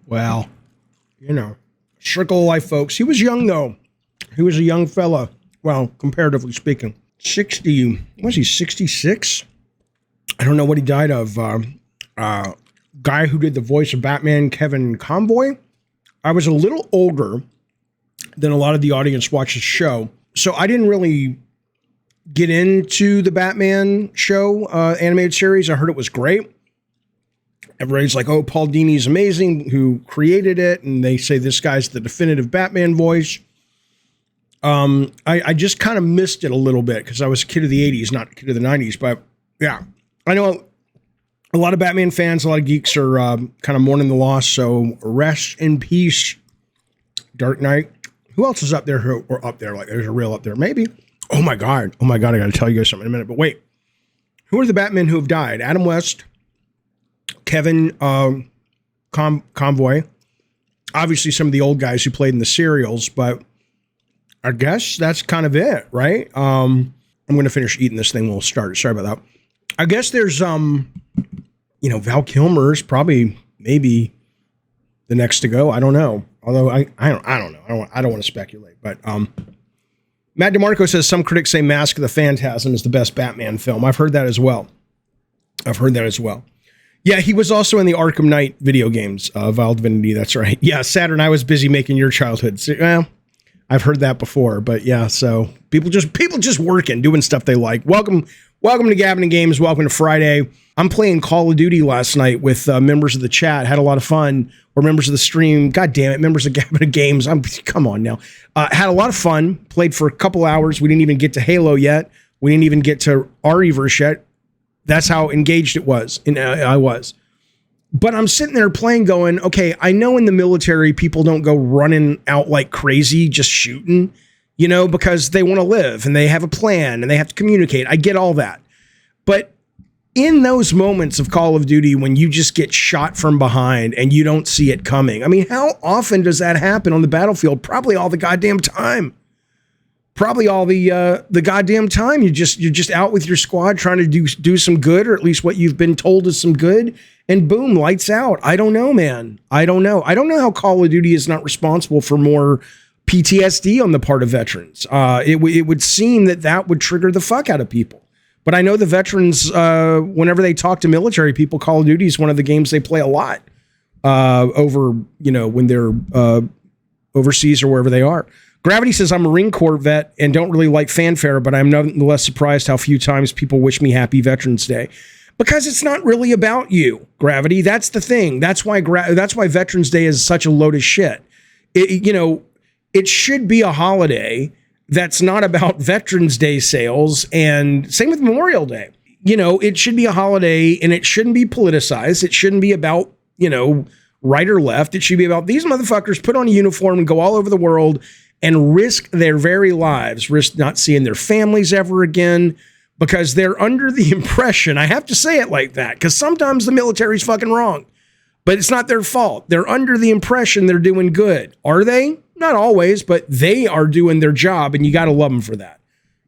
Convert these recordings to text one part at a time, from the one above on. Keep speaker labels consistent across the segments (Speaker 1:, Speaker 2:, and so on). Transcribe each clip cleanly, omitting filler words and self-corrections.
Speaker 1: Well, circle of life, folks. He was young, though. He was a young fella. Well, comparatively speaking. 60, was he 66? I don't know what he died of. Guy who did the voice of Batman, Kevin Conroy. I was a little older than a lot of the audience watched the show, so I didn't really get into the Batman show animated series. I heard it was great. Everybody's like, oh, Paul Dini's amazing, who created it, and they say this guy's the definitive Batman voice. I just kind of missed it a little bit because I was a kid of the 80s, not a kid of the 90s, but yeah. I know a lot of Batman fans, a lot of geeks are kind of mourning the loss, so rest in peace, Dark Knight. Who else is up there? Or up there? Like, there's a real up there. Maybe. Oh my God. I got to tell you guys something in a minute. But wait. Who are the Batmen who have died? Adam West, Kevin Conroy. Obviously, some of the old guys who played in the serials, but I guess that's kind of it, right? I'm going to finish eating this thing. We'll start. Sorry about that. I guess there's, Val Kilmer's probably maybe the next to go. I don't know. Although I don't know. I don't want to speculate. But Matt DeMarco says some critics say Mask of the Phantasm is the best Batman film. I've heard that as well. Yeah, he was also in the Arkham Knight video games, Vile Divinity. That's right. Yeah, Saturn. I was busy making your childhood. So, well, I've heard that before. But yeah, so people just working, doing stuff they like. Welcome to Gavin and Games. Welcome to Friday. I'm playing Call of Duty last night with members of the chat. Had a lot of fun. Or members of the stream. God damn it, members of Gavin and Games. Come on now. Had a lot of fun. Played for a couple hours. We didn't even get to Halo yet. We didn't even get to RE-verse yet. That's how engaged it was. And I was. But I'm sitting there playing going, okay, I know in the military people don't go running out like crazy, just shooting, because they want to live and they have a plan and they have to communicate. I get all that. But in those moments of Call of Duty when you just get shot from behind and you don't see it coming, I mean, how often does that happen on the battlefield? Probably all the goddamn time. The goddamn time. You're just out with your squad trying to do some good, or at least what you've been told is some good, and boom, lights out. I don't know, man. I don't know how Call of Duty is not responsible for more PTSD on the part of veterans. It would seem that would trigger the fuck out of people. But I know the veterans, whenever they talk to military people, Call of Duty is one of the games they play a lot over, when they're overseas or wherever they are. Gravity says, I'm a Marine Corps vet and don't really like fanfare, but I'm nonetheless surprised how few times people wish me happy Veterans Day. Because it's not really about you, Gravity. That's the thing. That's why Veterans Day is such a load of shit. It should be a holiday that's not about Veterans Day sales, and same with Memorial Day. It should be a holiday and it shouldn't be politicized. It shouldn't be about, right or left. It should be about these motherfuckers put on a uniform and go all over the world and risk their very lives, risk not seeing their families ever again, because they're under the impression, I have to say it like that, because sometimes the military's fucking wrong, but it's not their fault. They're under the impression they're doing good. Are they? Not always, but they are doing their job, and you got to love them for that.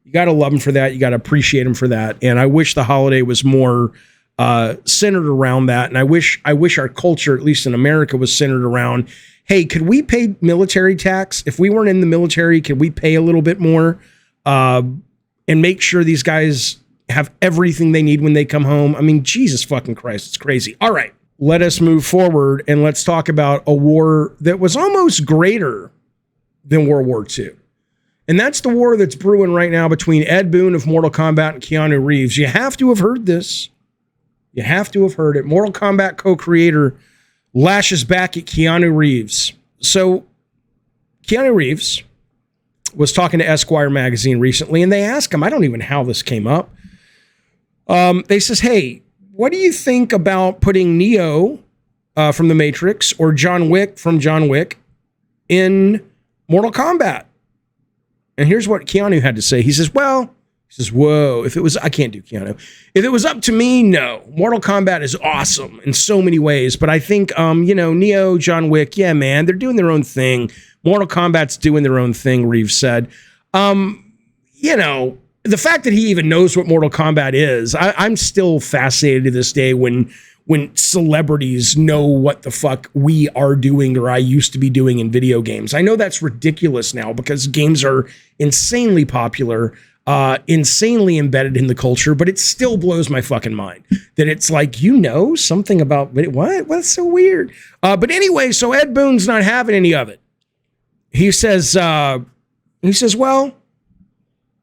Speaker 1: You got to appreciate them for that. And I wish the holiday was more centered around that. And I wish our culture, at least in America, was centered around, hey, could we pay military tax? If we weren't in the military, could we pay a little bit more and make sure these guys have everything they need when they come home? I mean, Jesus fucking Christ, it's crazy. All right, let us move forward and let's talk about a war that was almost greater than World War II. And that's the war that's brewing right now between Ed Boon of Mortal Kombat and Keanu Reeves. You have to have heard this. You have to have heard it. Mortal Kombat co-creator lashes back at Keanu Reeves. So Keanu Reeves was talking to Esquire magazine recently, and they asked him, I don't even know how this came up. They says, hey, what do you think about putting Neo from The Matrix or John Wick from John Wick in Mortal Kombat? And here's what Keanu had to say. He says, whoa, I can't do Keanu. If it was up to me, no. Mortal Kombat is awesome in so many ways. But I think, Neo, John Wick, yeah, man, they're doing their own thing. Mortal Kombat's doing their own thing, Reeves said. The fact that he even knows what Mortal Kombat is, I'm still fascinated to this day when when celebrities know what the fuck we are doing or I used to be doing in video games. I know that's ridiculous now because games are insanely popular, insanely embedded in the culture, but it still blows my fucking mind that it's like, something about what? What's so weird? But anyway, so Ed Boon's not having any of it. He says, well,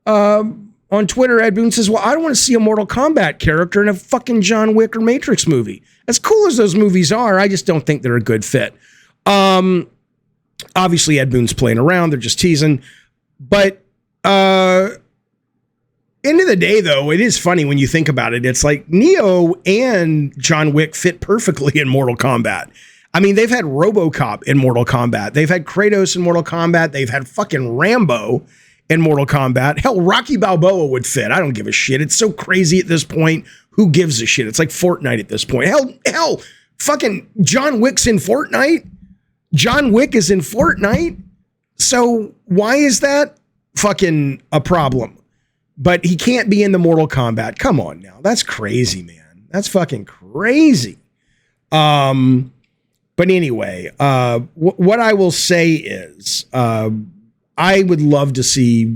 Speaker 1: on Twitter, Ed Boon says, well, I don't want to see a Mortal Kombat character in a fucking John Wick or Matrix movie. As cool as those movies are, I just don't think they're a good fit. Obviously, Ed Boon's playing around. They're just teasing. But end of the day, though, it is funny when you think about it. It's like Neo and John Wick fit perfectly in Mortal Kombat. I mean, they've had RoboCop in Mortal Kombat. They've had Kratos in Mortal Kombat. They've had fucking Rambo in Mortal Kombat. Hell, Rocky Balboa would fit. I don't give a shit. It's so crazy at this point. Who gives a shit? It's like Fortnite at this point. Hell, fucking John Wick's in Fortnite. John Wick is in Fortnite. So why is that fucking a problem? But he can't be in the Mortal Kombat. Come on now. That's crazy, man. That's fucking crazy. But anyway, what I will say is, I would love to see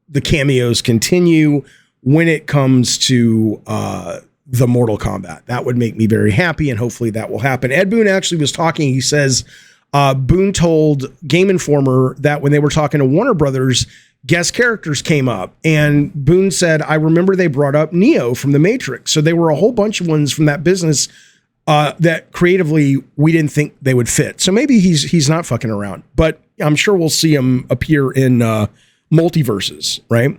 Speaker 1: the cameos continue when it comes to the Mortal Kombat. That would make me very happy, and hopefully that will happen. Ed Boon actually was talking. He says Boon told Game Informer that when they were talking to Warner Brothers, guest characters came up, and Boon said, I remember they brought up Neo from The Matrix. So there were a whole bunch of ones from that business that creatively we didn't think they would fit. So maybe he's not fucking around, but I'm sure we'll see him appear in multiverses, right?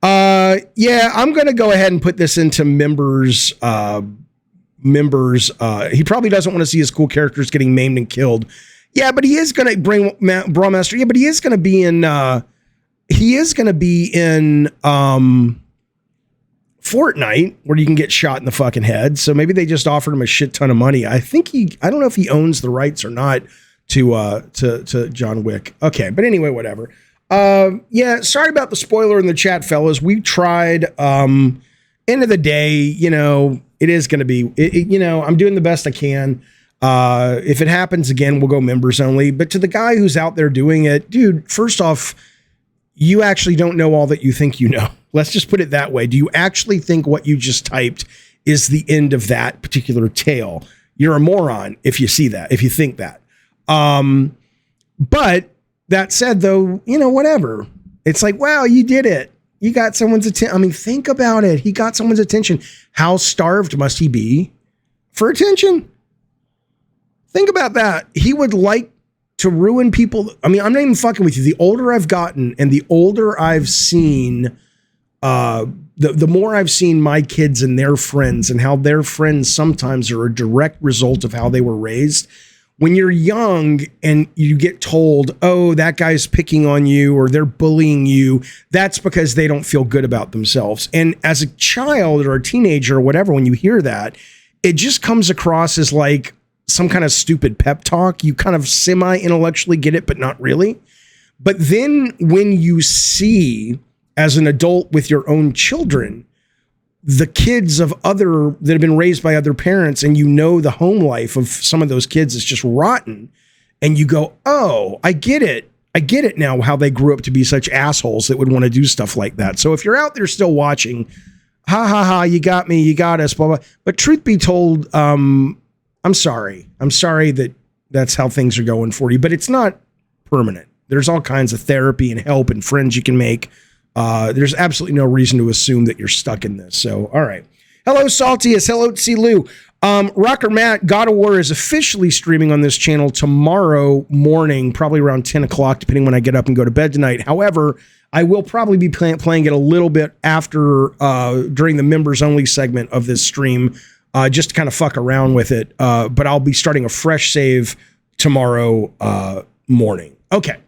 Speaker 1: Yeah, I'm going to go ahead and put this into members. He probably doesn't want to see his cool characters getting maimed and killed. Yeah, but he is going to bring Brawlmaster. Yeah, but he is going to be in Fortnite, where you can get shot in the fucking head. So maybe they just offered him a shit ton of money. I don't know if he owns the rights or not to John Wick. Okay, but anyway, whatever. Yeah, sorry about the spoiler in the chat, fellas. We tried. End of the day, it is going to be, I'm doing the best I can. If it happens again, we'll go members only. But to the guy who's out there doing it, dude, first off, you actually don't know all that you think you know. Let's just put it that way. Do you actually think what you just typed is the end of that particular tale? You're a moron if you see that, if you think that. But that said, though, whatever. It's like, wow, you did it. You got someone's attention. I mean, think about it. He got someone's attention. How starved must he be for attention? Think about that. He would like to ruin people. I mean, I'm not even fucking with you. The older I've gotten and the older I've seen, the more I've seen my kids and their friends and how their friends sometimes are a direct result of how they were raised. When you're young and you get told, oh, that guy's picking on you or they're bullying you, that's because they don't feel good about themselves. And as a child or a teenager or whatever, when you hear that, it just comes across as like some kind of stupid pep talk. You kind of semi-intellectually get it, but not really. But then when you see, as an adult with your own children, the kids of that have been raised by other parents, and the home life of some of those kids is just rotten, and you go, oh, I get it. I get it now, how they grew up to be such assholes that would want to do stuff like that. So if you're out there still watching, you got me, you got us, blah, blah. But truth be told, I'm sorry. I'm sorry that that's how things are going for you, but it's not permanent. There's all kinds of therapy and help and friends you can make. There's absolutely no reason to assume that you're stuck in this. So, all right. Hello, Saltius. Hello, C. Lou. Rocker Matt, God of War is officially streaming on this channel tomorrow morning, probably around 10 o'clock, depending when I get up and go to bed tonight. However, I will probably be playing it a little bit after, during the members only segment of this stream, just to kind of fuck around with it. But I'll be starting a fresh save tomorrow morning. Okay.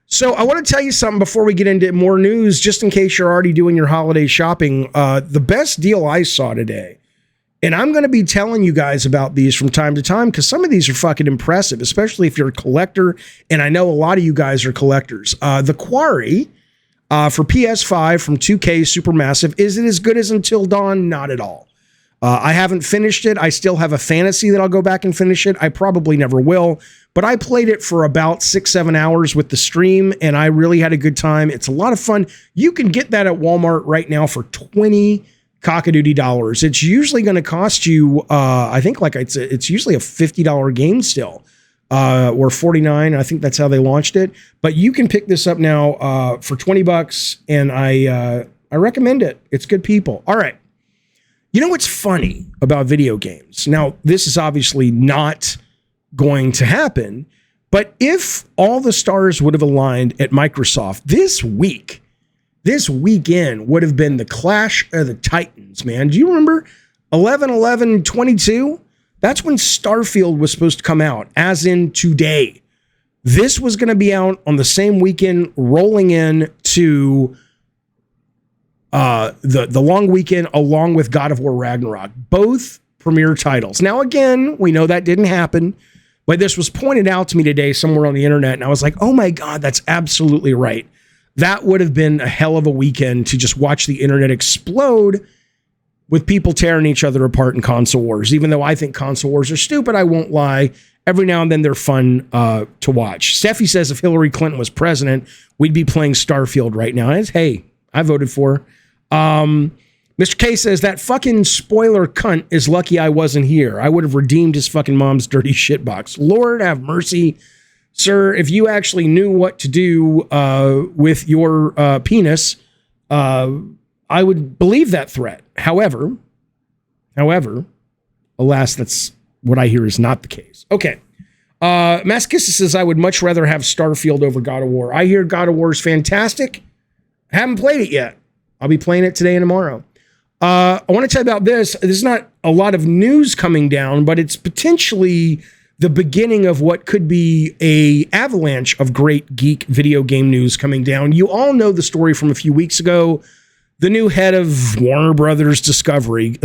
Speaker 1: So I want to tell you something before we get into more news, just in case you're already doing your holiday shopping. The best deal I saw today, and I'm going to be telling you guys about these from time to time because some of these are fucking impressive, especially if you're a collector, and I know a lot of you guys are collectors. The Quarry for PS5 from 2K Supermassive. Is it as good as Until Dawn? Not at all. I haven't finished it. I still have a fantasy that I'll go back and finish it. I probably never will, but I played it for about 6-7 hours with the stream, and I really had a good time. It's a lot of fun. You can get that at Walmart right now for $20 cockadoodie dollars. It's usually going to cost you, I think, like it's usually a $50 game still, or $49. I think that's how they launched it. But you can pick this up now for $20, and I recommend it. It's good people. All right. You know what's funny about video games? Now, this is obviously not going to happen, but if all the stars would have aligned at Microsoft this weekend would have been the Clash of the Titans, man. Do you remember 11/11/22? That's when Starfield was supposed to come out, as in today. This was going to be out on the same weekend, rolling in to the long weekend, along with God of War Ragnarok, both premier titles. Now, again, we know that didn't happen, but this was pointed out to me today somewhere on the internet, and I was like, oh my God, that's absolutely right. That would have been a hell of a weekend to just watch the internet explode with people tearing each other apart in console wars. Even though I think console wars are stupid, I won't lie. Every now and then they're fun to watch. Steffi says if Hillary Clinton was president, we'd be playing Starfield right now. And hey, I voted for her. Mr. K says that fucking spoiler cunt is lucky I wasn't here. I would have redeemed his fucking mom's dirty shitbox. Lord have mercy. Sir, if you actually knew what to do with your penis, I would believe that threat. However, alas, that's what I hear is not the case. Okay. Maskissa says, I would much rather have Starfield over God of War. I hear God of War is fantastic. I haven't played it yet. I'll be playing it today and tomorrow. I want to tell you about this. There's not a lot of news coming down, but it's potentially the beginning of what could be a avalanche of great geek video game news coming down. You all know the story from a few weeks ago. The new head of Warner Brothers Discovery.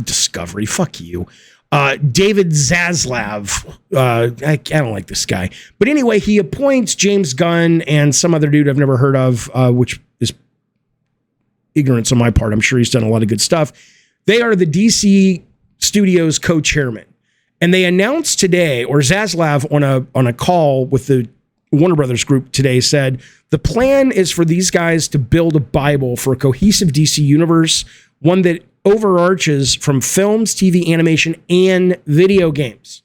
Speaker 1: Discovery. Fuck you. David Zaslav. I don't like this guy. But anyway, he appoints James Gunn and some other dude I've never heard of, which is ignorance on my part. I'm sure he's done a lot of good stuff. They are the DC Studios co-chairman. And they announced today, or Zaslav on a call with the Warner Brothers group today said, the plan is for these guys to build a Bible for a cohesive DC universe, one that overarches from films, TV, animation, and video games.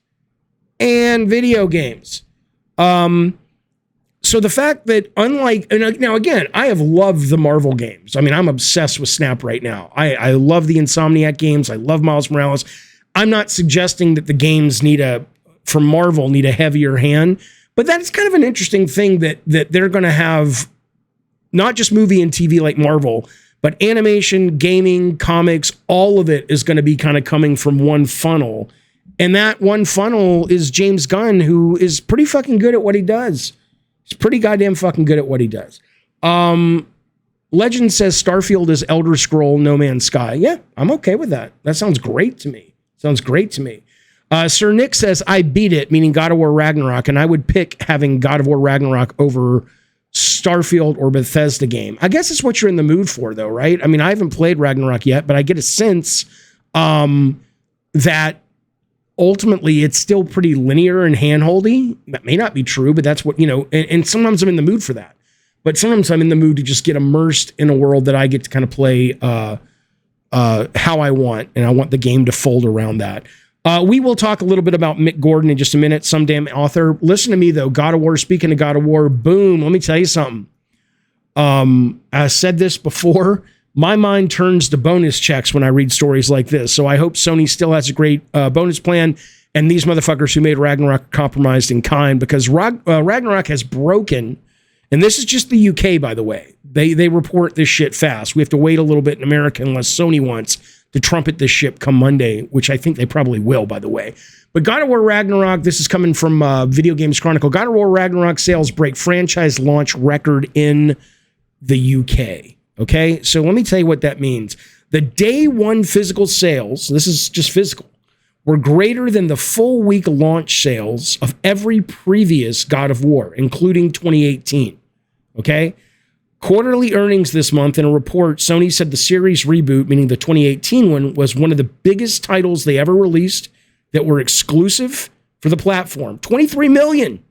Speaker 1: So the fact that unlike, and now again, I have loved the Marvel games. I mean, I'm obsessed with Snap right now. I love the Insomniac games. I love Miles Morales. I'm not suggesting that the games from Marvel need a heavier hand, but that's kind of an interesting thing that they're going to have not just movie and TV like Marvel, but animation, gaming, comics, all of it is going to be kind of coming from one funnel. And that one funnel is James Gunn, who is pretty fucking good at what he does. He's pretty goddamn fucking good at what he does. Legend says Starfield is Elder Scroll No Man's Sky. Yeah, I'm okay with that. That sounds great to me. Sir Nick says, I beat it, meaning God of War Ragnarok, and I would pick having God of War Ragnarok over Starfield or Bethesda game. I guess it's what you're in the mood for, though, right? I mean, I haven't played Ragnarok yet, but I get a sense that ultimately it's still pretty linear and handholdy. That may not be true, but that's what, and sometimes I'm in the mood for that. But sometimes I'm in the mood to just get immersed in a world that I get to kind of play how I want, and I want the game to fold around that. We will talk a little bit about Mick Gordon in just a minute, some damn author. Listen to me, though. God of War, speaking of God of War, boom, let me tell you something. I said this before. My mind turns to bonus checks when I read stories like this, so I hope Sony still has a great bonus plan, and these motherfuckers who made Ragnarok compromised in kind, because Ragnarok has broken, and this is just the UK, by the way. They report this shit fast. We have to wait a little bit in America unless Sony wants to trumpet this ship come Monday, which I think they probably will, by the way. But God of War Ragnarok, this is coming from Video Games Chronicle. God of War Ragnarok sales break franchise launch record in the UK. Okay, so let me tell you what that means. The day one physical sales, this is just physical, were greater than the full week launch sales of every previous God of War, including 2018. Okay? Quarterly earnings this month. In a report, Sony said the series reboot, meaning the 2018 one, was one of the biggest titles they ever released that were exclusive for the platform. 23 million.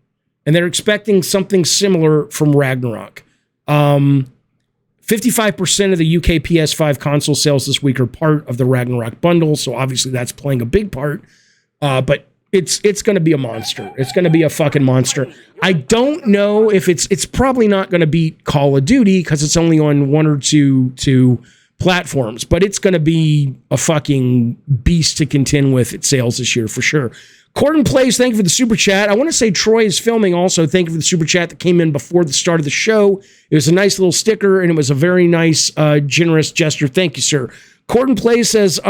Speaker 1: And they're expecting something similar from Ragnarok. 55% of the UK PS5 console sales this week are part of the Ragnarok bundle, so obviously that's playing a big part. But it's going to be a monster. It's going to be a fucking monster. I don't know if it's probably not going to beat Call of Duty because it's only on one or two platforms, but it's going to be a fucking beast to contend with at sales this year for sure. Corden Plays, thank you for the super chat. I want to say Troy is filming also. Thank you for the super chat that came in before the start of the show. It was a nice little sticker and it was a very nice, generous gesture. Thank you, sir. Corden Plays says,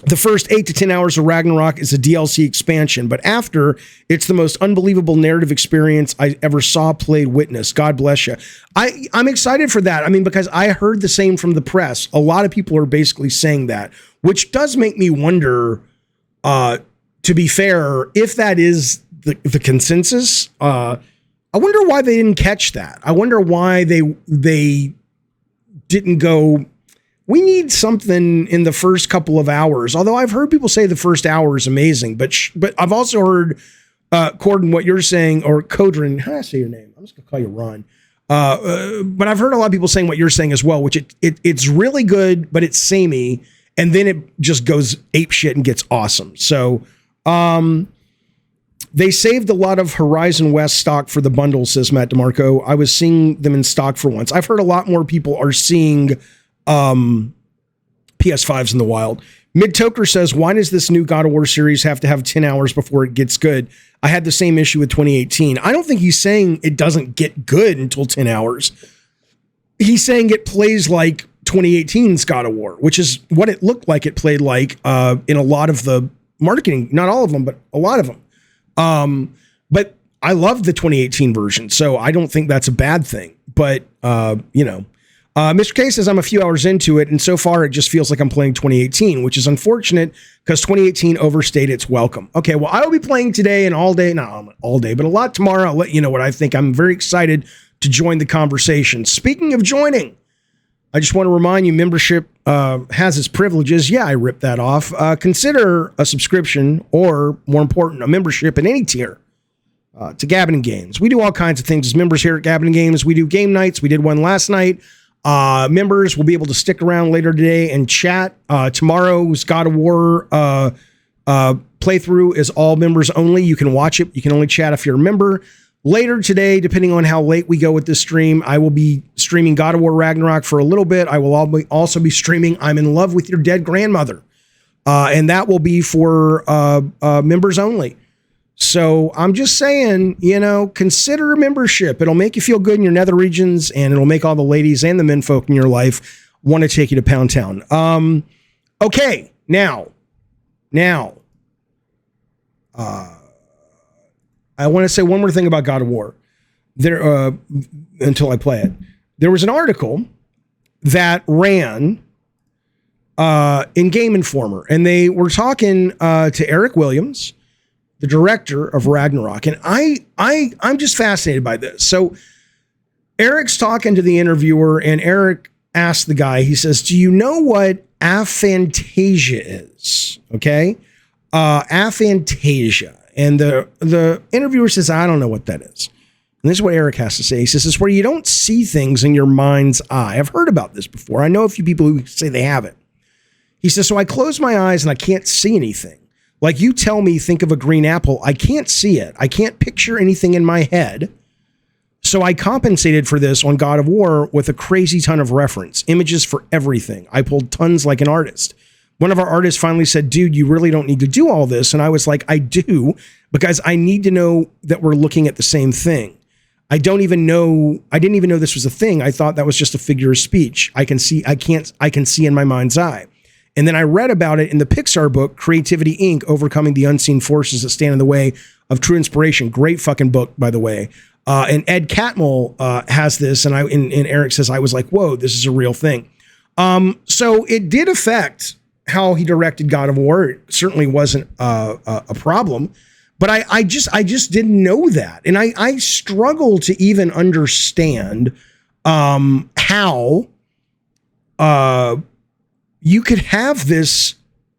Speaker 1: the first 8 to 10 hours of Ragnarok is a DLC expansion, but after, it's the most unbelievable narrative experience I ever saw, played, witnessed. God bless you. I'm excited for that. I mean, because I heard the same from the press. A lot of people are basically saying that, which does make me wonder, to be fair, if that is the consensus, I wonder why they didn't catch that. I wonder why they didn't go, we need something in the first couple of hours. Although I've heard people say the first hour is amazing, but I've also heard, Corden, what you're saying, or Codrin, how do I say your name? I'm just gonna call you Ron. But I've heard a lot of people saying what you're saying as well, which it's really good, but it's samey, and then it just goes ape shit and gets awesome. So, they saved a lot of Horizon West stock for the bundle, says Matt DeMarco. I was seeing them in stock for once. I've heard a lot more people are seeing PS5s in the wild. Mid-Toker says, why does this new God of War series have to have 10 hours before it gets good? I had the same issue with 2018. I don't think he's saying it doesn't get good until 10 hours. He's saying it plays like 2018's God of War, which is what it looked like it played like in a lot of the marketing. Not all of them, but a lot of them. But I love the 2018 version, so I don't think that's a bad thing. But, Mr. K says I'm a few hours into it, and so far it just feels like I'm playing 2018, which is unfortunate because 2018 overstayed its welcome. Okay, well, I will be playing today and all day, not all day, but a lot tomorrow. I'll let you know what I think. I'm very excited to join the conversation. Speaking of joining, I just want to remind you, membership has its privileges. Yeah, I ripped that off. Consider a subscription or, more important, a membership in any tier to Gabbin' Games. We do all kinds of things as members here at Gabbin' Games. We do game nights. We did one last night. Members will be able to stick around later today and chat. Tomorrow's God of War playthrough is all members only. You can watch it. You can only chat if you're a member. Later today, depending on how late we go with this stream, I will be streaming God of War Ragnarok for a little bit. I will also be streaming I'm in Love with Your Dead Grandmother. And that will be for members only. So I'm just saying, consider a membership. It'll make you feel good in your nether regions, and it'll make all the ladies and the men folk in your life want to take you to Pound Town. Okay, now, I want to say one more thing about God of War. There, until I play it, there was an article that ran in Game Informer, and they were talking to Eric Williams, the director of Ragnarok. And I'm just fascinated by this. So Eric's talking to the interviewer, and Eric asked the guy, he says, do you know what aphantasia is? Okay. Aphantasia. And the interviewer says, I don't know what that is. And this is what Eric has to say. He says, it's where you don't see things in your mind's eye. I've heard about this before. I know a few people who say they have it. He says, so I close my eyes and I can't see anything. Like you tell me, think of a green apple. I can't see it. I can't picture anything in my head. So I compensated for this on God of War with a crazy ton of reference, images for everything. I pulled tons like an artist. One of our artists finally said, dude, you really don't need to do all this. And I was like, I do, because I need to know that we're looking at the same thing. I didn't even know this was a thing. I thought that was just a figure of speech. I can see in my mind's eye. And then I read about it in the Pixar book, Creativity Inc., Overcoming the Unseen Forces That Stand in the Way of True Inspiration. Great fucking book, by the way. And Ed Catmull has this, and Eric says, I was like, whoa, this is a real thing. So it did affect how he directed God of War. It certainly wasn't a problem, but I just didn't know that. And I struggle to even understand how you could have this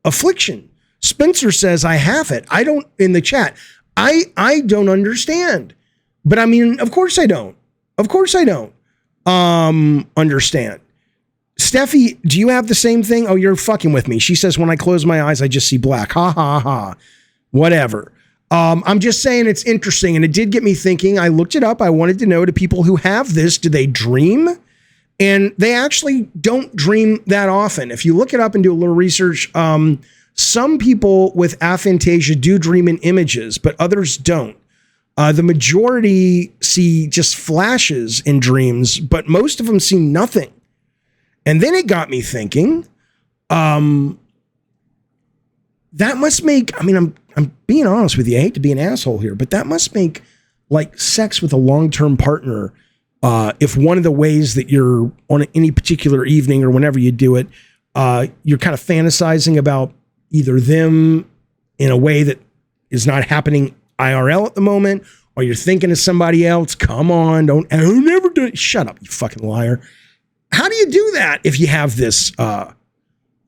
Speaker 1: affliction. Spencer says, I have it. I don't, in the chat, I don't understand. But I mean, of course I don't. Of course I don't understand. Steffi, do you have the same thing? Oh, you're fucking with me. She says, when I close my eyes, I just see black. Ha, ha, ha. Whatever. I'm just saying it's interesting. And it did get me thinking. I looked it up. I wanted to know, do people who have this, do they dream? And they actually don't dream that often. If you look it up and do a little research, some people with aphantasia do dream in images, but others don't. The majority see just flashes in dreams, but most of them see nothing. And then it got me thinking, that must make, I mean, I'm being honest with you. I hate to be an asshole here, but that must make like sex with a long-term partner. If one of the ways that you're on any particular evening or whenever you do it, you're kind of fantasizing about either them in a way that is not happening IRL at the moment, or you're thinking of somebody else. Come on, don't never do it. Shut up, you fucking liar. How do you do that if you have this? How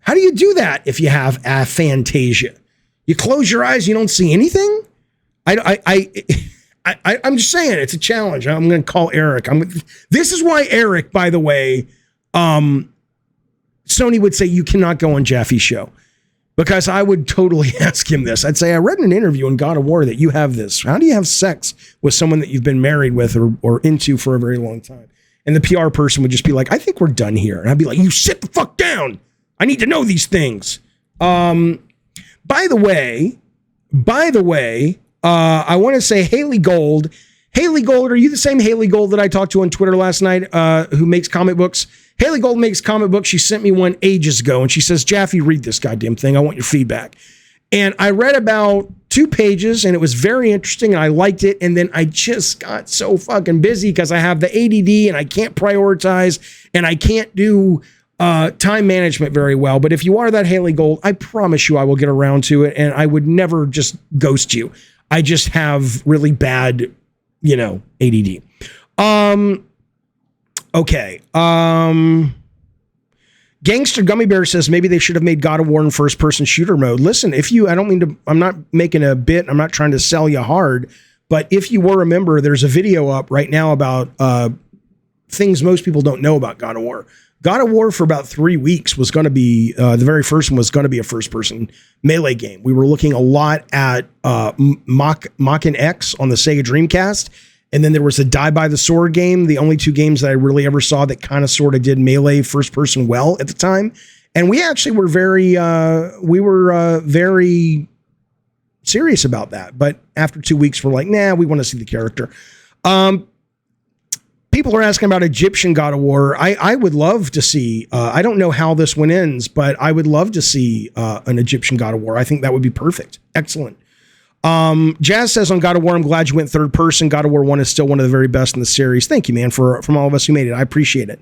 Speaker 1: do you do that if you have aphantasia? You close your eyes, you don't see anything? I'm just saying it's a challenge. I'm going to call Eric. This is why Eric, by the way, Sony would say you cannot go on Jaffe's show, because I would totally ask him this. I'd say, I read in an interview in God of War that you have this. How do you have sex with someone that you've been married with or into for a very long time? And the PR person would just be like, I think we're done here. And I'd be like, you sit the fuck down. I need to know these things. By the way, I want to say Haley Gold. Haley Gold, are you the same Haley Gold that I talked to on Twitter last night, who makes comic books? Haley Gold makes comic books. She sent me one ages ago, and she says, Jaffe, read this goddamn thing. I want your feedback. And I read about 2 pages, and it was very interesting, and I liked it. And then I just got so fucking busy because I have the ADD, and I can't prioritize, and I can't do time management very well. But if you are that Haley Gold, I promise you I will get around to it, and I would never just ghost you. I just have really bad, ADD. Okay. Gangster Gummy Bear says maybe they should have made God of War in first-person shooter mode. Listen, I'm not making a bit, I'm not trying to sell you hard, but if you were a member, there's a video up right now about things most people don't know about God of War. God of War for about 3 weeks was going to be, the very first one was going to be a first-person melee game. We were looking a lot at Mach-N X on the Sega Dreamcast, and then there was a Die by the Sword game, the only 2 games that I really ever saw that kind of sort of did melee first-person well at the time. And we actually were very serious about that. But after 2 weeks, we're like, nah, we want to see the character. People are asking about Egyptian God of War. I would love to see, I don't know how this one ends, but I would love to see an Egyptian God of War. I think that would be perfect. Excellent. Jazz says on God of War, I'm glad you went third person. God of War 1 is still one of the very best in the series. Thank you, man, from all of us who made it. I appreciate it.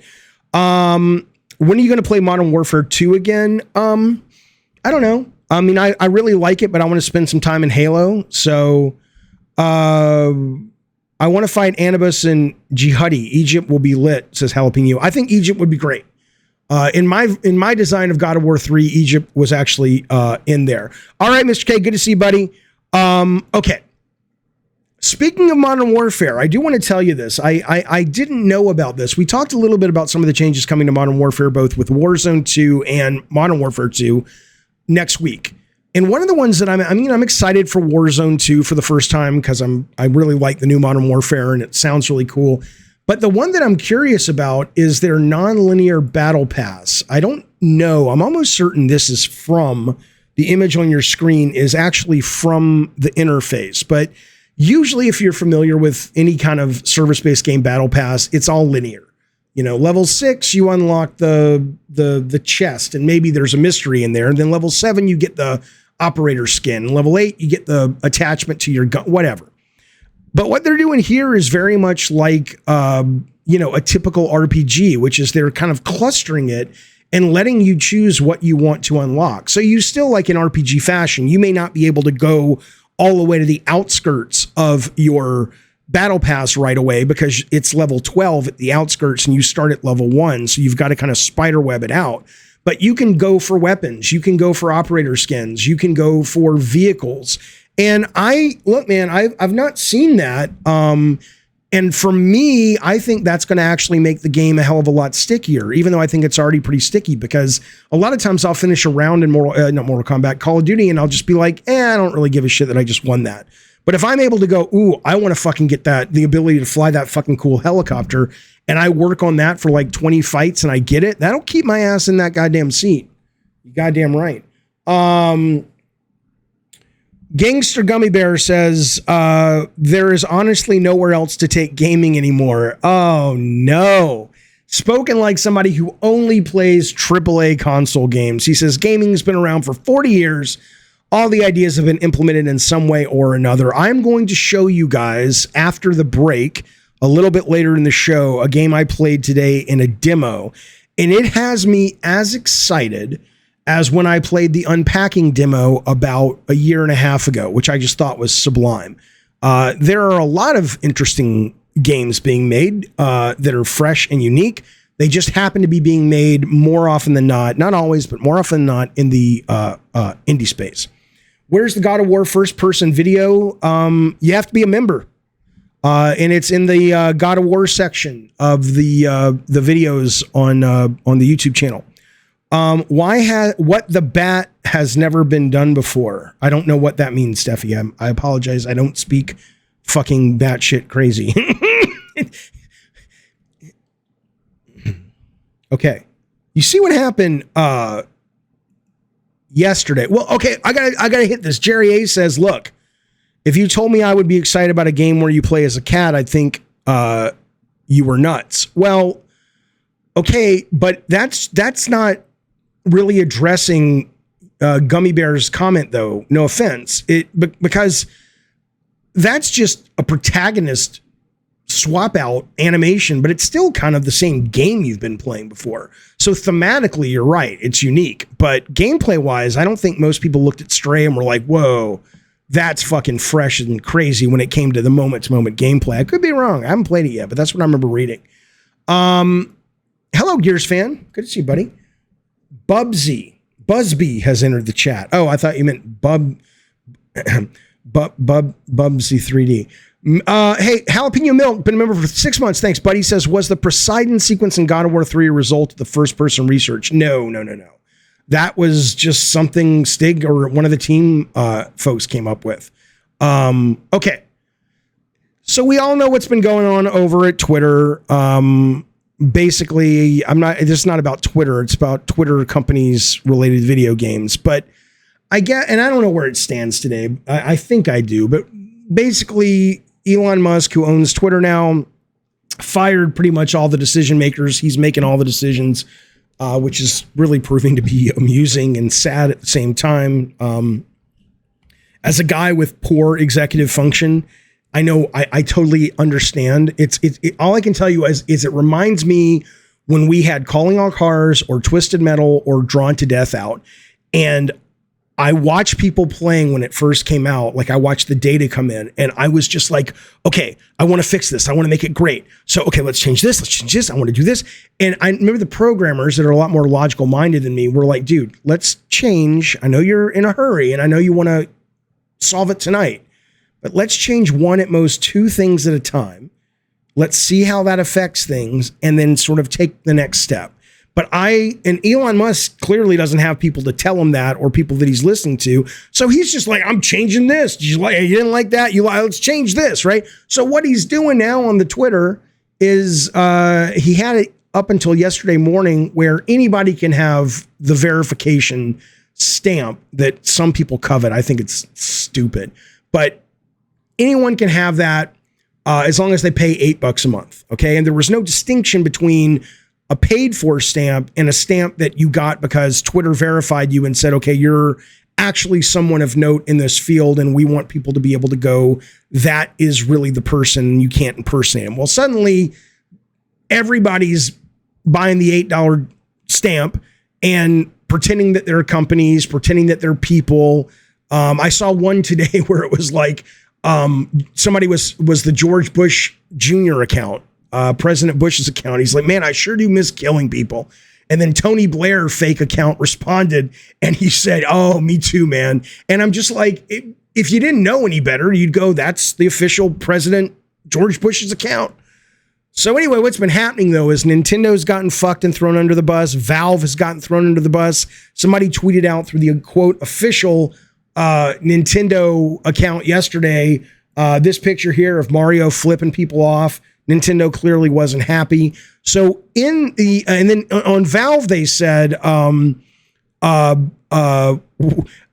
Speaker 1: When are you going to play Modern Warfare 2 again? I don't know. I mean, I really like it, but I want to spend some time in Halo. So, I want to fight Anubis and Jihadi. Egypt will be lit, says Jalapeno. I think Egypt would be great. In my design of God of War 3, Egypt was actually in there. All right, Mr. K, good to see you, buddy. Okay. Speaking of Modern Warfare, I do want to tell you this. I didn't know about this. We talked a little bit about some of the changes coming to Modern Warfare, both with Warzone 2 and Modern Warfare 2 next week. And one of the ones that I'm excited for Warzone 2 for the first time because I really like the new Modern Warfare and it sounds really cool. But the one that I'm curious about is their non-linear battle pass. I don't know. I'm almost certain this is from the image on your screen is actually from the interface. But usually if you're familiar with any kind of service-based game battle pass, it's all linear. Level 6, you unlock the chest and maybe there's a mystery in there. And then level 7, you get the operator skin. Level 8, you get the attachment to your gun, whatever. But what they're doing here is very much like, a typical RPG, which is they're kind of clustering it and letting you choose what you want to unlock. So you still, like in RPG fashion, you may not be able to go all the way to the outskirts of your battle pass right away because it's level 12 at the outskirts and you start at level 1. So you've got to kind of spider web it out. But you can go for weapons. You can go for operator skins. You can go for vehicles. And I've not seen that. And for me, I think that's going to actually make the game a hell of a lot stickier, even though I think it's already pretty sticky, because a lot of times I'll finish a round in Mortal Kombat, Call of Duty, and I'll just be like, I don't really give a shit that I just won that. But if I'm able to go, ooh, I want to fucking get the ability to fly that fucking cool helicopter, and I work on that for like 20 fights and I get it, that'll keep my ass in that goddamn seat. You goddamn right. Gangster Gummy Bear says, there is honestly nowhere else to take gaming anymore. Oh, no. Spoken like somebody who only plays AAA console games. He says, gaming's been around for 40 years. All the ideas have been implemented in some way or another. I'm going to show you guys after the break, a little bit later in the show, a game I played today in a demo. And it has me as excited as when I played the unpacking demo about a year and a half ago, which I just thought was sublime. There are a lot of interesting games being made that are fresh and unique. They just happen to be being made more often than not always, but more often than not in the indie space. Where's the God of War first-person video? You have to be a member. And it's in the God of War section of the videos on the YouTube channel. What the bat has never been done before. I don't know what that means, Steffi. I apologize. I don't speak fucking batshit crazy. Okay. You see what happened yesterday? Well, okay, I gotta hit this. Jerry A says, look, if you told me I would be excited about a game where you play as a cat, I'd think you were nuts. Well, okay, but that's not really addressing Gummy Bear's comment, though. No offense, because that's just a protagonist swap out animation, but it's still kind of the same game you've been playing before. So thematically, you're right, it's unique, but gameplay wise, I don't think most people looked at Stray and were like, "Whoa, that's fucking fresh and crazy." When it came to the moment-to-moment gameplay, I could be wrong. I haven't played it yet, but that's what I remember reading. Hello, Gears fan. Good to see you, buddy. Busby has entered the chat. Oh, I thought you meant Bubsy 3D. Hey, Jalapeno Milk, been a member for 6 months. Thanks, buddy. Says, was the Poseidon sequence in God of War 3 a result of the first-person research? No. That was just something Stig or one of the team folks came up with. Okay. So we all know what's been going on over at Twitter. Basically, this is not about Twitter. It's about Twitter companies related video games. But I get, and I don't know where it stands today. I think I do. But basically, Elon Musk, who owns Twitter now, fired pretty much all the decision makers. He's making all the decisions, which is really proving to be amusing and sad at the same time. As a guy with poor executive function, I know I totally understand. All I can tell you is it reminds me when we had Calling All Cars or Twisted Metal or Drawn to Death out, and I watched people playing when it first came out. Like I watched the data come in and I was just like, okay, I want to fix this. I want to make it great. So, okay, let's change this. Let's change this. I want to do this. And I remember the programmers that are a lot more logical minded than me were like, dude, let's change. I know you're in a hurry and I know you want to solve it tonight, but let's change one at most two things at a time. Let's see how that affects things and then sort of take the next step. But Elon Musk clearly doesn't have people to tell him that or people that he's listening to. So he's just like, I'm changing this. You didn't like that? Let's change this, right? So what he's doing now on the Twitter is he had it up until yesterday morning where anybody can have the verification stamp that some people covet. I think it's stupid. But anyone can have that as long as they pay $8 a month, okay? And there was no distinction between a paid for stamp and a stamp that you got because Twitter verified you and said, okay, you're actually someone of note in this field and we want people to be able to go, that is really the person, you can't impersonate him. Well, suddenly everybody's buying the $8 stamp and pretending that they're companies, pretending that they're people. I saw one today where it was like, Somebody was the George Bush Jr. account, President Bush's account. He's like, man, I sure do miss killing people. And then Tony Blair fake account responded and he said, oh, me too, man. And I'm just like, if you didn't know any better, you'd go, that's the official President George Bush's account. So anyway, what's been happening though is Nintendo's gotten fucked and thrown under the bus. Valve has gotten thrown under the bus. Somebody tweeted out through the quote official Nintendo account yesterday, this picture here of Mario flipping people off. Nintendo clearly wasn't happy. So and then on Valve, they said, a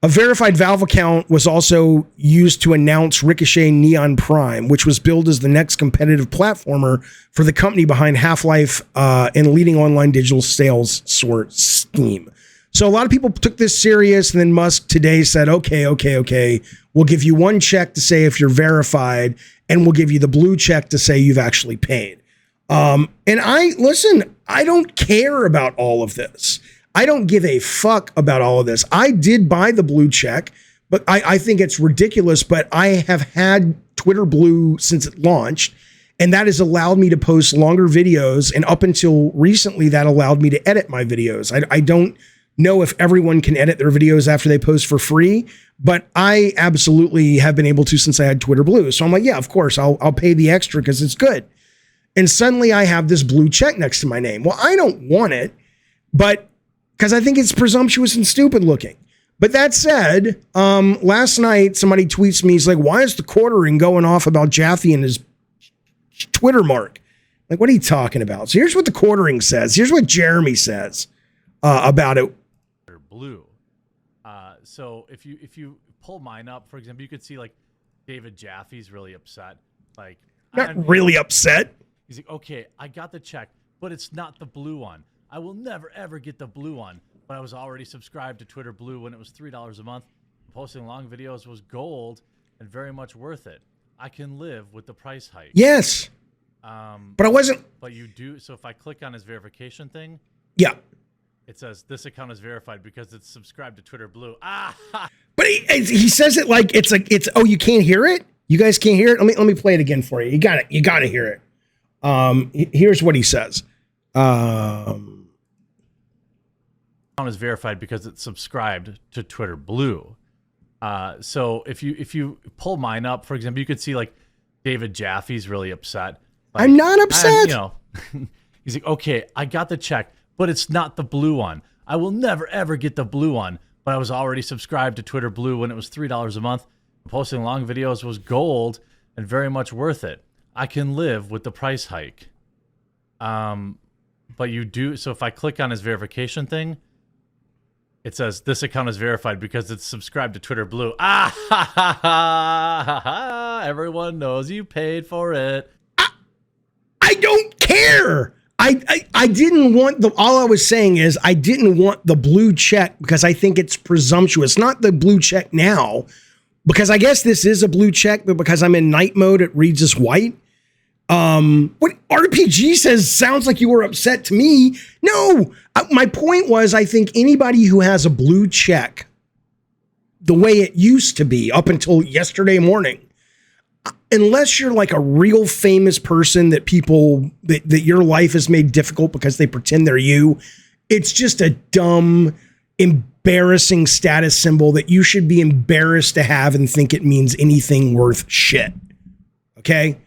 Speaker 1: verified Valve account was also used to announce Ricochet Neon Prime, which was billed as the next competitive platformer for the company behind Half-Life and leading online digital sales sort scheme. So a lot of people took this serious, and then Musk today said, okay, we'll give you one check to say if you're verified, and we'll give you the blue check to say you've actually paid. And I don't care about all of this. I don't give a fuck about all of this. I did buy the blue check, but I think it's ridiculous, but I have had Twitter Blue since it launched, and that has allowed me to post longer videos, and up until recently, that allowed me to edit my videos. I don't know if everyone can edit their videos after they post for free, but I absolutely have been able to since I had Twitter Blue. So I'm like, yeah, of course, I'll pay the extra because it's good. And suddenly I have this blue check next to my name. Well, I don't want it, but because I think it's presumptuous and stupid looking. But that said, last night somebody tweets me, he's like, why is the quartering going off about Jaffe and his Twitter mark? Like, what are you talking about? So here's what the quartering says. Here's what Jeremy says about it.
Speaker 2: Blue. So if you pull mine up, for example, you could see like David Jaffe's really upset. Like,
Speaker 1: not really upset.
Speaker 2: He's like, okay, I got the check, but it's not the blue one. I will never, ever get the blue one, but I was already subscribed to Twitter Blue when it was $3 a month. Posting long videos was gold and very much worth it. I can live with the price hike.
Speaker 1: Yes. But I wasn't.
Speaker 2: But you do. So if I click on his verification thing.
Speaker 1: Yeah.
Speaker 2: It says this account is verified because it's subscribed to Twitter Blue.
Speaker 1: But he says it like it's oh, you can't hear it? You guys can't hear it? Let me play it again for you. You got it. You got to hear it. Here's what he says.
Speaker 2: Account is verified because it's subscribed to Twitter Blue. So if you pull mine up, for example, you could see like David Jaffe's really upset. Like,
Speaker 1: I'm not upset.
Speaker 2: He's like, okay, I got the check, but it's not the blue one. I will never, ever get the blue one, but I was already subscribed to Twitter Blue when it was $3 a month. Posting long videos was gold and very much worth it. I can live with the price hike. But you do. So if I click on his verification thing, it says this account is verified because it's subscribed to Twitter Blue. Everyone knows you paid for it.
Speaker 1: I don't care. I didn't want all I was saying is I didn't want the blue check because I think it's presumptuous. Not the blue check now, because I guess this is a blue check, but because I'm in night mode, it reads as white. What RPG says sounds like you were upset to me. No, my point was, I think anybody who has a blue check, the way it used to be up until yesterday morning, unless you're like a real famous person that people that your life is made difficult because they pretend they're you, it's just a dumb, embarrassing status symbol that you should be embarrassed to have and think it means anything worth shit. Okay?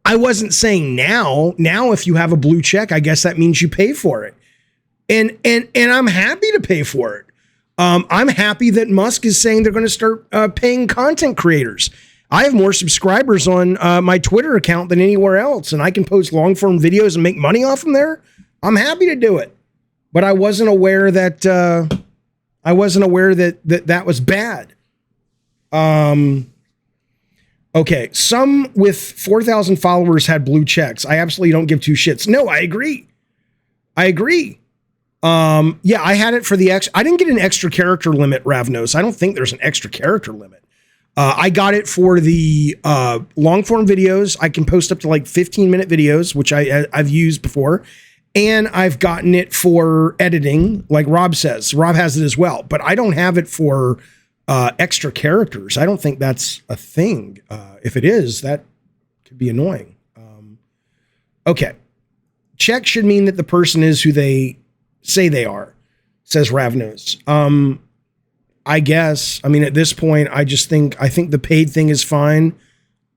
Speaker 1: I wasn't saying now if you have a blue check, I guess that means you pay for it. And I'm happy to pay for it. I'm happy that Musk is saying they're going to start paying content creators. I have more subscribers on my Twitter account than anywhere else, and I can post long form videos and make money off them there. I'm happy to do it, but I wasn't aware that that was bad. Okay, some with 4,000 followers had blue checks. I absolutely don't give two shits. No, I agree. Yeah, I had it for the I didn't get an extra character limit, Ravnos. I don't think there's an extra character limit. I got it for the long form videos. I can post up to like 15-minute videos, which I've used before. And I've gotten it for editing, like Rob says. Rob has it as well. But I don't have it for extra characters. I don't think that's a thing. If it is, that could be annoying. Okay. Check should mean that the person is who they say they are, says Ravnos. I guess. I mean, at this point, I think the paid thing is fine.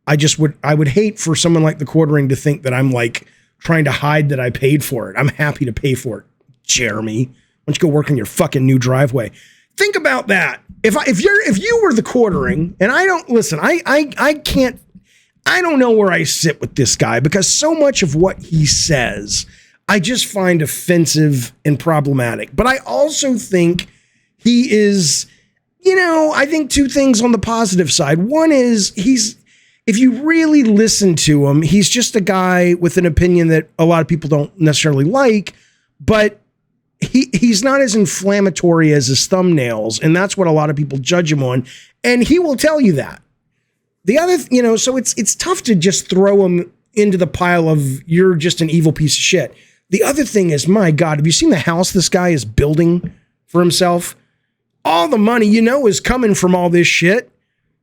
Speaker 1: I would hate for someone like the Quartering to think that I'm like trying to hide that I paid for it. I'm happy to pay for it. Jeremy, why don't you go work on your fucking new driveway? Think about that. If you were the Quartering, and I don't listen, I don't know where I sit with this guy, because so much of what he says, I just find offensive and problematic. But I also think he is, I think two things on the positive side. One is if you really listen to him, he's just a guy with an opinion that a lot of people don't necessarily like, but he's not as inflammatory as his thumbnails, and that's what a lot of people judge him on, and he will tell you that. The other, so it's tough to just throw him into the pile of you're just an evil piece of shit. The other thing is, my God, have you seen the house this guy is building for himself? All the money, is coming from all this shit,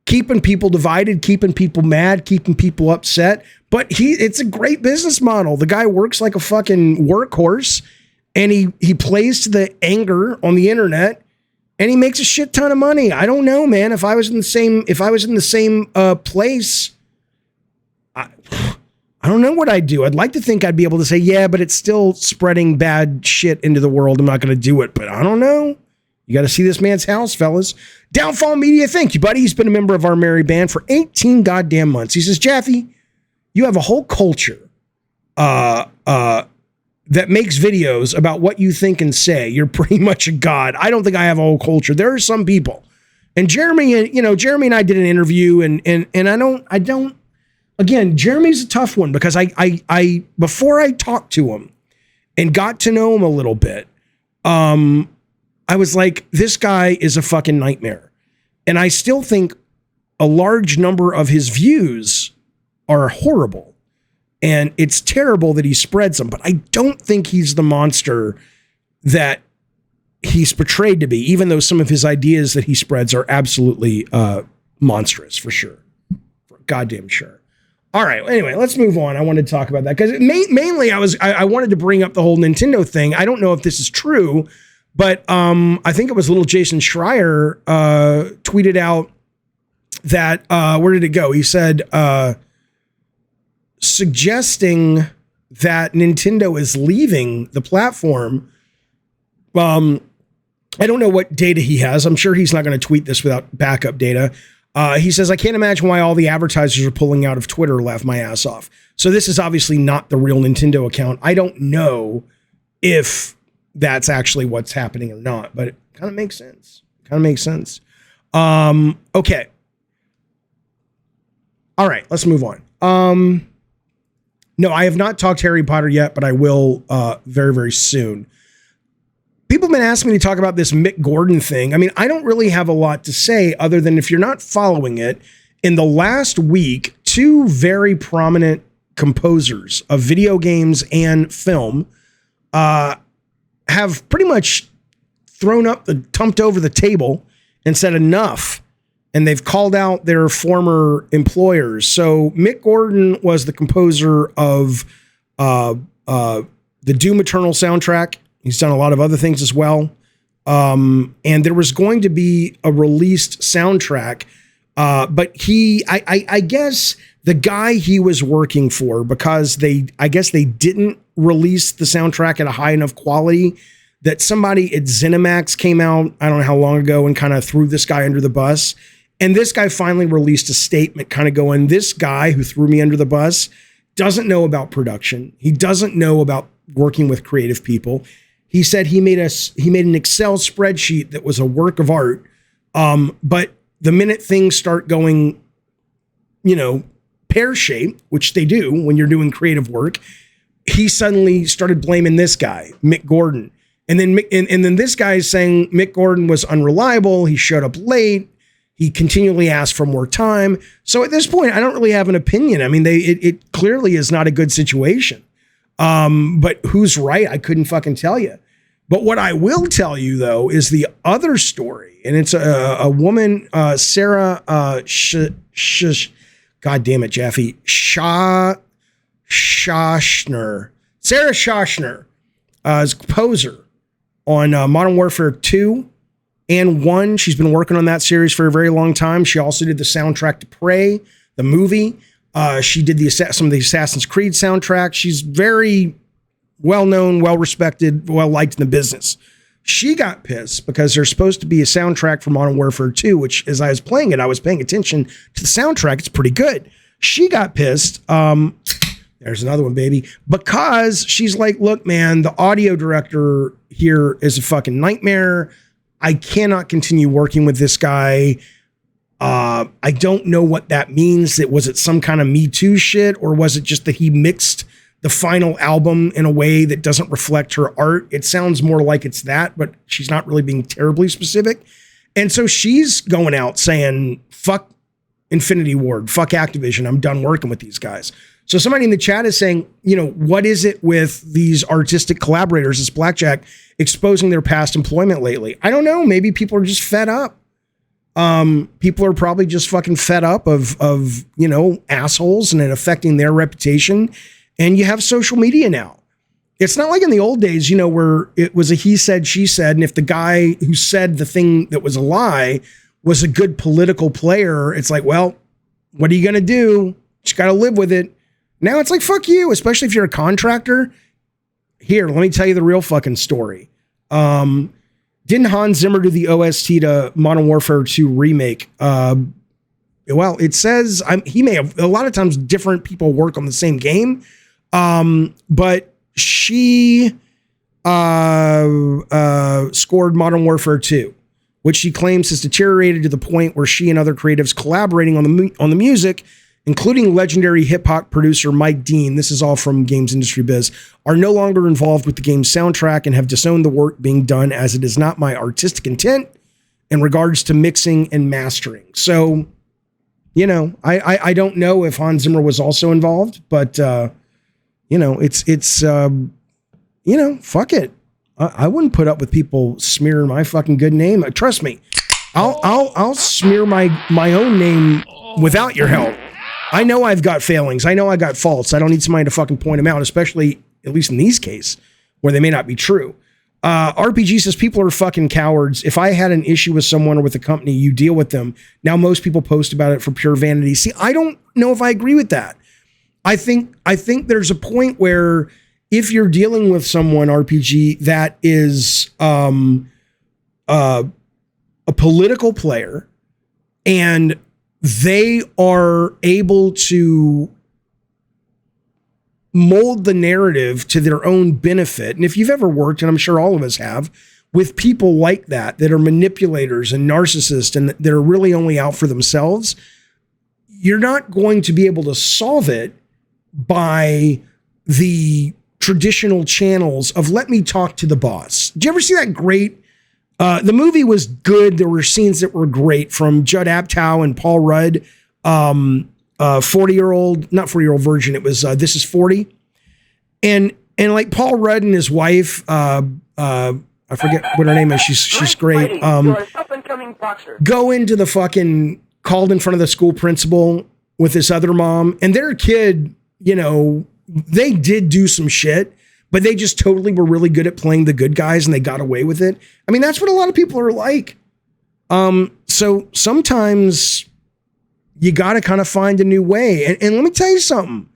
Speaker 1: keeping people divided, keeping people mad, keeping people upset. But it's a great business model. The guy works like a fucking workhorse, and he plays to the anger on the internet, and he makes a shit ton of money. I don't know, man. If I was in the same place, I don't know what I'd do. I'd like to think I'd be able to say, yeah, but it's still spreading bad shit into the world. I'm not going to do it, but I don't know. You got to see this man's house, fellas. Downfall Media, thank you, buddy. He's been a member of our merry band for 18 goddamn months. He says, Jaffe, you have a whole culture that makes videos about what you think and say. You're pretty much a god. I don't think I have a whole culture. There are some people. And Jeremy and I did an interview, and I don't, again, Jeremy's a tough one, because I before I talked to him and got to know him a little bit, I was like, this guy is a fucking nightmare. And I still think a large number of his views are horrible. And it's terrible that he spreads them, but I don't think he's the monster that he's portrayed to be, even though some of his ideas that he spreads are absolutely monstrous, for sure. For goddamn sure. All right. Anyway, let's move on. I wanted to talk about that because mainly I wanted to bring up the whole Nintendo thing. I don't know if this is true, but I think it was little Jason Schreier tweeted out that, where did it go? He said, suggesting that Nintendo is leaving the platform. I don't know what data he has. I'm sure he's not going to tweet this without backup data. He says, I can't imagine why all the advertisers are pulling out of Twitter. Laugh my ass off. So this is obviously not the real Nintendo account. I don't know if that's actually what's happening or not, but it kind of makes sense. Okay. All right, let's move on. No, I have not talked Harry Potter yet, but I will very, very soon. People have been asking me to talk about this Mick Gordon thing. I mean, I don't really have a lot to say other than if you're not following it, in the last week, two very prominent composers of video games and film have pretty much tumped over the table and said enough. And they've called out their former employers. So Mick Gordon was the composer of the Doom Eternal soundtrack. He's done a lot of other things as well. And there was going to be a released soundtrack. But I guess the guy he was working for, because I guess they didn't release the soundtrack at a high enough quality, that somebody at ZeniMax came out, I don't know how long ago, and kind of threw this guy under the bus. And this guy finally released a statement kind of going, this guy who threw me under the bus doesn't know about production. He doesn't know about working with creative people. He said he made an Excel spreadsheet that was a work of art. But the minute things start going, pear-shaped, which they do when you're doing creative work, he suddenly started blaming this guy, Mick Gordon. And then this guy is saying Mick Gordon was unreliable. He showed up late. He continually asked for more time. So at this point, I don't really have an opinion. I mean, it clearly is not a good situation. But who's right? I couldn't fucking tell you. But what I will tell you though is the other story, and it's a woman, Sarah God damn it, Jeffy, Shoshner, Sarah Shoshner, is a composer on Modern Warfare 2 and 1. She's been working on that series for a very long time. She also did the soundtrack to Prey, the movie. She did some of the Assassin's Creed soundtrack. She's very well-known, well-respected, well-liked in the business. She got pissed because there's supposed to be a soundtrack for Modern Warfare 2, which as I was playing it, I was paying attention to the soundtrack. It's pretty good. She got pissed. There's another one, baby. Because she's like, look, man, the audio director here is a fucking nightmare. I cannot continue working with this guy. I don't know what that means. Was it some kind of Me Too shit, or was it just that he mixed the final album in a way that doesn't reflect her art? It sounds more like it's that, but she's not really being terribly specific. And so she's going out saying, fuck Infinity Ward, fuck Activision. I'm done working with these guys. So somebody in the chat is saying, what is it with these artistic collaborators, this Blackjack, exposing their past employment lately? I don't know. Maybe people are just fed up. People are probably just fucking fed up of assholes and it affecting their reputation. And you have social media now. It's not like in the old days, where it was a he said, she said. And if the guy who said the thing that was a lie was a good political player, it's like, well, what are you going to do? Just got to live with it. Now it's like, fuck you, especially if you're a contractor. Here, let me tell you the real fucking story. Didn't Hans Zimmer do the OST to Modern Warfare 2 remake? Well, it says he may have. A lot of times different people work on the same game. But she scored Modern Warfare 2, which she claims has deteriorated to the point where she and other creatives collaborating on the music, including legendary hip-hop producer Mike Dean, this is all from Games Industry Biz, are no longer involved with the game's soundtrack and have disowned the work being done, as it is not my artistic intent in regards to mixing and mastering. So, I don't know if Hans Zimmer was also involved, but it's fuck it. I wouldn't put up with people smearing my fucking good name. Trust me, I'll smear my own name without your help. I know I've got failings. I know I got faults. I don't need somebody to fucking point them out, especially at least in these cases where they may not be true. RPG says people are fucking cowards. If I had an issue with someone or with a company, you deal with them. Now most people post about it for pure vanity. See, I don't know if I agree with that. I think there's a point where if you're dealing with someone, RPG, that is a political player and they are able to mold the narrative to their own benefit. And if you've ever worked, and I'm sure all of us have, with people like that are manipulators and narcissists and that are really only out for themselves, you're not going to be able to solve it by the traditional channels of let me talk to the boss. Did you ever see that great? The movie was good. There were scenes that were great from Judd Apatow and Paul Rudd, 40-year-old, not 40-year-old virgin. It was This Is 40. And like Paul Rudd and his wife, I forget what her name is. She's great. Go into the fucking, called in front of the school principal with this other mom, and their kid, they did do some shit, but they just totally were really good at playing the good guys and they got away with it. I mean, that's what a lot of people are like. So sometimes you got to kind of find a new way. And let me tell you something.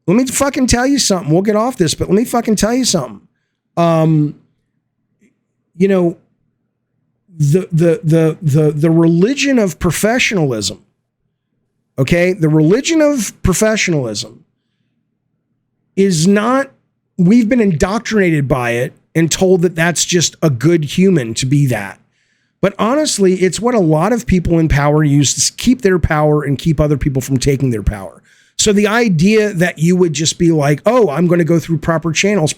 Speaker 1: Let me fucking tell you something. We'll get off this, but let me fucking tell you something. The religion of professionalism, okay? The religion of professionalism is not, we've been indoctrinated by it and told that that's just a good human to be that. But honestly, it's what a lot of people in power use to keep their power and keep other people from taking their power. So the idea that you would just be like, oh, I'm going to go through proper channels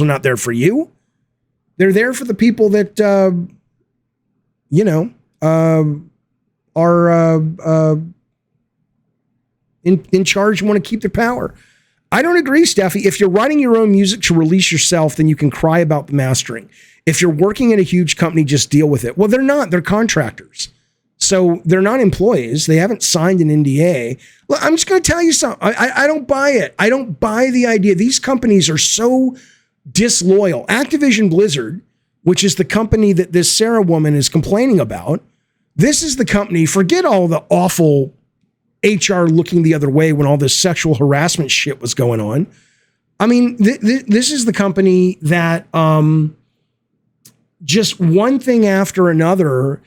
Speaker 1: are not there for you. They're there for the people that, are in charge and want to keep their power. I don't agree, Steffi. If you're writing your own music to release yourself, then you can cry about the mastering. If you're working at a huge company, just deal with it. Well, they're not. They're contractors. So they're not employees. They haven't signed an NDA. Look, I'm just going to tell you something. I don't buy it. I don't buy the idea. These companies are so disloyal. Activision Blizzard, which is the company that this Sarah woman is complaining about, this is the company, forget all the awful HR looking the other way when all this sexual harassment shit was going on. I mean, this is the company that just one thing after another,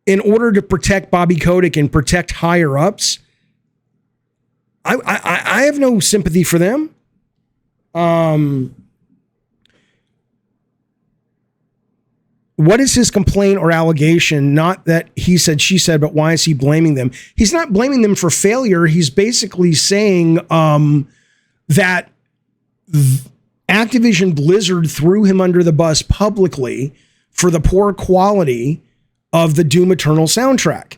Speaker 1: in order to protect Bobby Kotick and protect higher ups. I have no sympathy for them. What is his complaint or allegation? Not that he said, she said, but why is he blaming them? He's not blaming them for failure. He's basically saying that Activision Blizzard threw him under the bus publicly for the poor quality of the Doom Eternal soundtrack.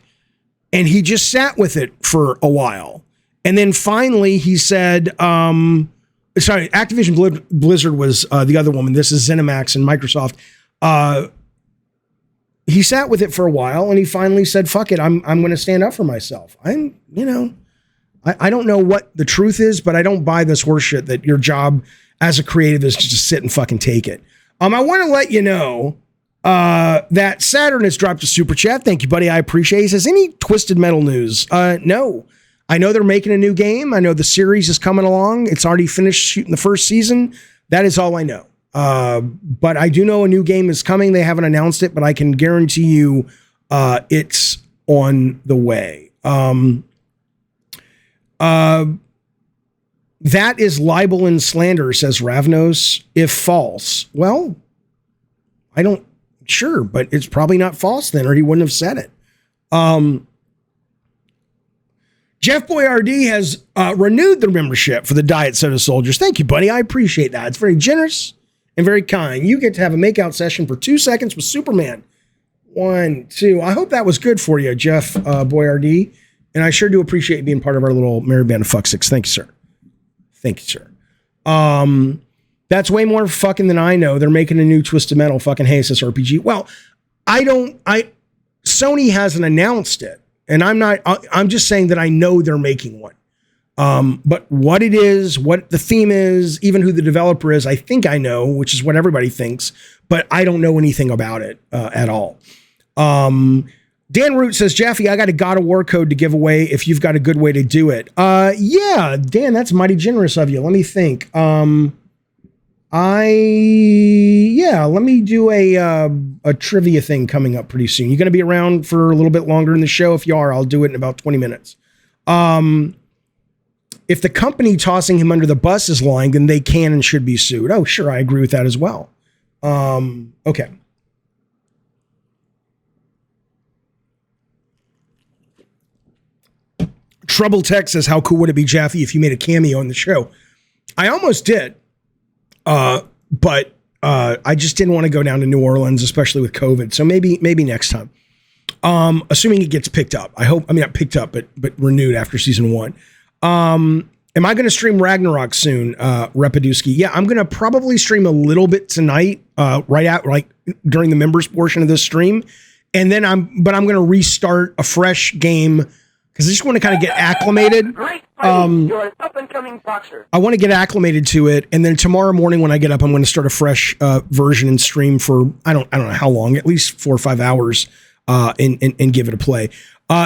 Speaker 1: And he just sat with it for a while. And then finally he said, Activision Blizzard was the other woman. This is ZeniMax and Microsoft. He sat with it for a while and he finally said, fuck it, I'm going to stand up for myself. I don't know what the truth is, but I don't buy this horseshit that your job as a creative is to just sit and fucking take it. I want to let you know that Saturn has dropped a super chat. Thank you, buddy. I appreciate it. He says, any Twisted Metal news? No. I know they're making a new game. I know the series is coming along. It's already finished shooting the first season. That is all I know. But I do know a new game is coming. They haven't announced it, but I can guarantee you it's on the way. That is libel and slander, says Ravnos. If false, well, I don't, sure, but it's probably not false then, or he wouldn't have said it. Jeff Boyardee has renewed the membership for the Diet Soda Soldiers. Thank you, buddy. I appreciate that. It's very generous and very kind. You get to have a makeout session for 2 seconds with Superman. 1, 2. I hope that was good for you, Jeff Boyardee. And I sure do appreciate being part of our little merry band of fuck six. Thank you, sir. Thank you, sir. That's way more fucking than I know. They're making a new Twisted Metal fucking Hasus RPG. Well, Sony hasn't announced it. And I'm just saying that I know they're making one. But what it is, what the theme is, even who the developer is, I think I know, which is what everybody thinks, but I don't know anything about it at all. Dan Root says, Jaffe, I got a God of War code to give away if you've got a good way to do it. Yeah, Dan, that's mighty generous of you. Let me think. Let me do a trivia thing coming up pretty soon. You're going to be around for a little bit longer in the show. If you are, I'll do it in about 20 minutes. If the company tossing him under the bus is lying, then they can and should be sued. Oh, sure. I agree with that as well. Okay. Trouble Tech says, how cool would it be, Jaffe, if you made a cameo in the show? I almost did. But I just didn't want to go down to New Orleans, especially with COVID. So maybe next time. Assuming it gets picked up. Not picked up, but renewed after season 1. Am I going to stream Ragnarok soon, Repaduski? Yeah, I'm going to probably stream a little bit tonight, during the members portion of this stream. And then I'm going to restart a fresh game because I just want to kind of get acclimated.
Speaker 3: Great fighting. You're an up-and-coming boxer.
Speaker 1: I want to get acclimated to it, and then tomorrow morning when I get up, I'm going to start a fresh version and stream for I don't know how long, at least 4 or 5 hours, and give it a play.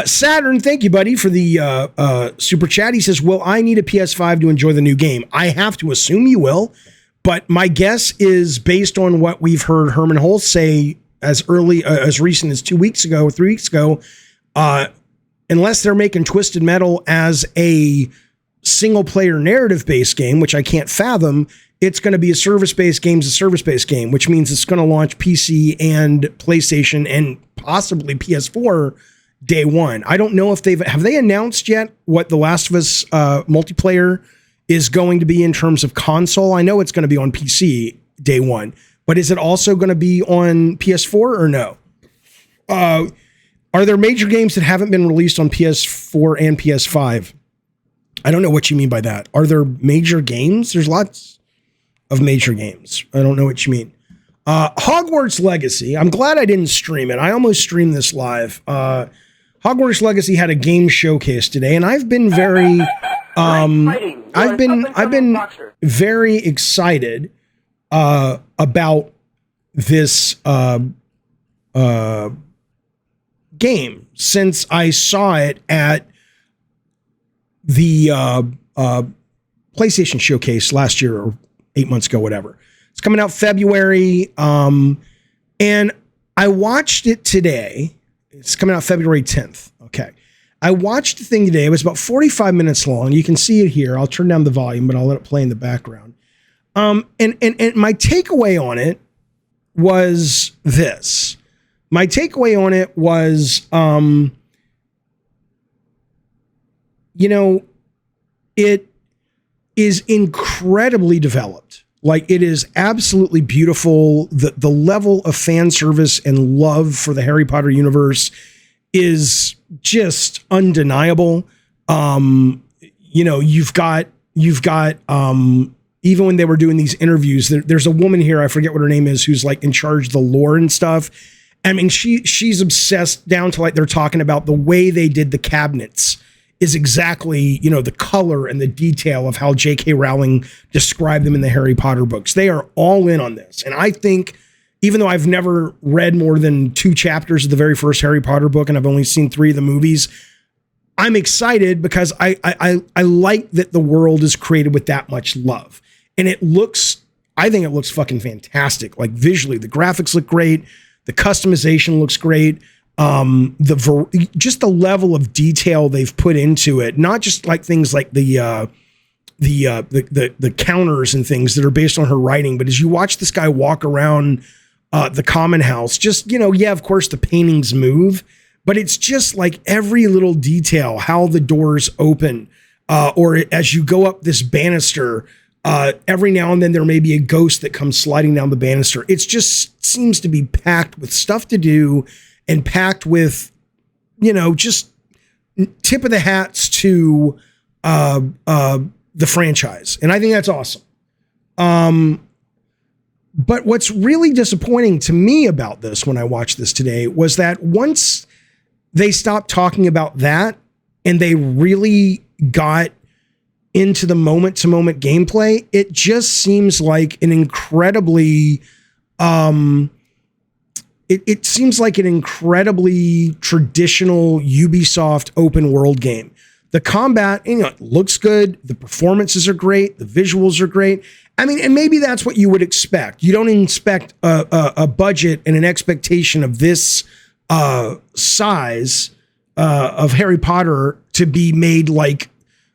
Speaker 1: Saturn, thank you, buddy, for the super chat. He says, "Will I need a PS5 to enjoy the new game?" I have to assume you will, but my guess is based on what we've heard Herman Hulse say as recent as 2 weeks ago, 3 weeks ago. Unless they're making Twisted Metal as a single-player narrative-based game, which I can't fathom, it's going to be a service-based game, which means it's going to launch PC and PlayStation and possibly PS4 day one. I don't know if have they announced yet what The Last of Us multiplayer is going to be in terms of console. I know it's going to be on PC day one, but is it also going to be on PS4 or no? Are there major games that haven't been released on PS4 and PS5? I don't know what you mean by that. Are there major games? There's lots of major games. I don't know what you mean. Hogwarts Legacy. I'm glad I didn't stream it. I almost streamed this live. Hogwarts Legacy had a game showcase today, and I've been very, I've been very excited about this game since I saw it at the PlayStation Showcase last year or 8 months ago, whatever. It's coming out February, and I watched it today. It's coming out February 10th. Okay. I watched the thing today. It was about 45 minutes long. You can see it here. I'll turn down the volume, but I'll let it play in the background. And my takeaway on it was this. My takeaway on it was, it is incredibly developed. Like, it is absolutely beautiful. The level of fan service and love for the Harry Potter universe is just undeniable. You've got even when they were doing these interviews, there's a woman here, I forget what her name is, who's like in charge of the lore and stuff. I mean, she's obsessed down to like they're talking about the way they did the cabinets is exactly, the color and the detail of how J.K. Rowling described them in the Harry Potter books. They are all in on this. And I think, even though I've never read more than 2 chapters of the very first Harry Potter book, and I've only seen 3 of the movies, I'm excited because I like that the world is created with that much love. And I think it looks fucking fantastic. Like, visually, the graphics look great. The customization looks great. Just the level of detail they've put into it, not just like things like the counters and things that are based on her writing, but as you watch this guy walk around the common house, just, of course the paintings move, but it's just like every little detail, how the doors open, or as you go up this banister, every now and then there may be a ghost that comes sliding down the banister. It's just seems to be packed with stuff to do and packed with, just tip of the hats to the franchise. And I think that's awesome. But what's really disappointing to me about this when I watched this today was that once they stopped talking about that and they really got into the moment-to-moment gameplay, it just seems like an incredibly it seems like an incredibly traditional Ubisoft open world game. The combat, it looks good. The performances are great. The visuals are great. I mean, and maybe that's what you would expect. You don't expect a budget and an expectation of this size of Harry Potter to be made like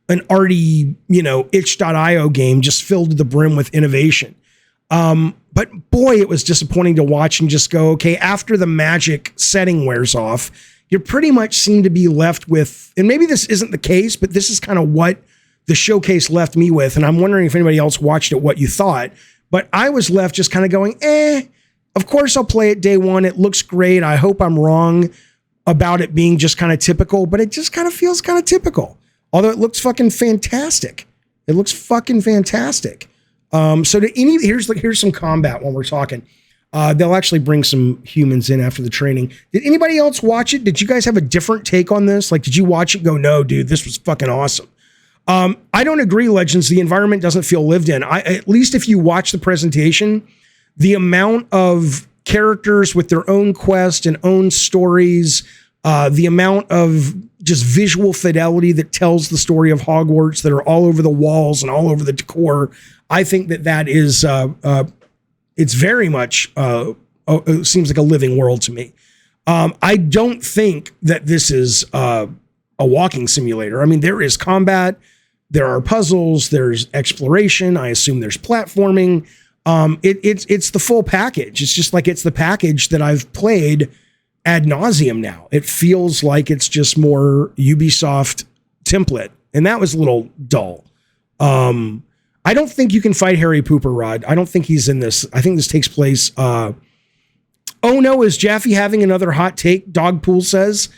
Speaker 1: an arty, itch.io game just filled to the brim with innovation. But boy, it was disappointing to watch and just go, okay, after the magic setting wears off, you pretty much seem to be left with, and maybe this isn't the case, but this is kind of what the showcase left me with. And I'm wondering if anybody else watched it, what you thought, but I was left just kind of going, of course I'll play it day one. It looks great. I hope I'm wrong about it being just kind of typical, but it just kind of feels kind of typical. Although it looks fucking fantastic. It looks fucking fantastic. So here's some combat when we're talking. They'll actually bring some humans in after the training. Did anybody else watch it? Did you guys have a different take on this? Like, did you watch it and go, no, dude, this was fucking awesome? I don't agree, Legends. The environment doesn't feel lived in. At least if you watch the presentation, the amount of characters with their own quest and own stories, the amount of just visual fidelity that tells the story of Hogwarts that are all over the walls and all over the decor. I think that is, it's very much, it seems like a living world to me. I don't think that this is a walking simulator. I mean, there is combat, there are puzzles, there's exploration. I assume there's platforming. It's the full package. It's just like, it's the package that I've played ad nauseum now. It feels like it's just more Ubisoft template. And that was a little dull. I don't think you can fight Harry Pooper Rod. I don't think he's in this. I think this takes place. Oh no, is Jaffe having another hot take? Dogpool says,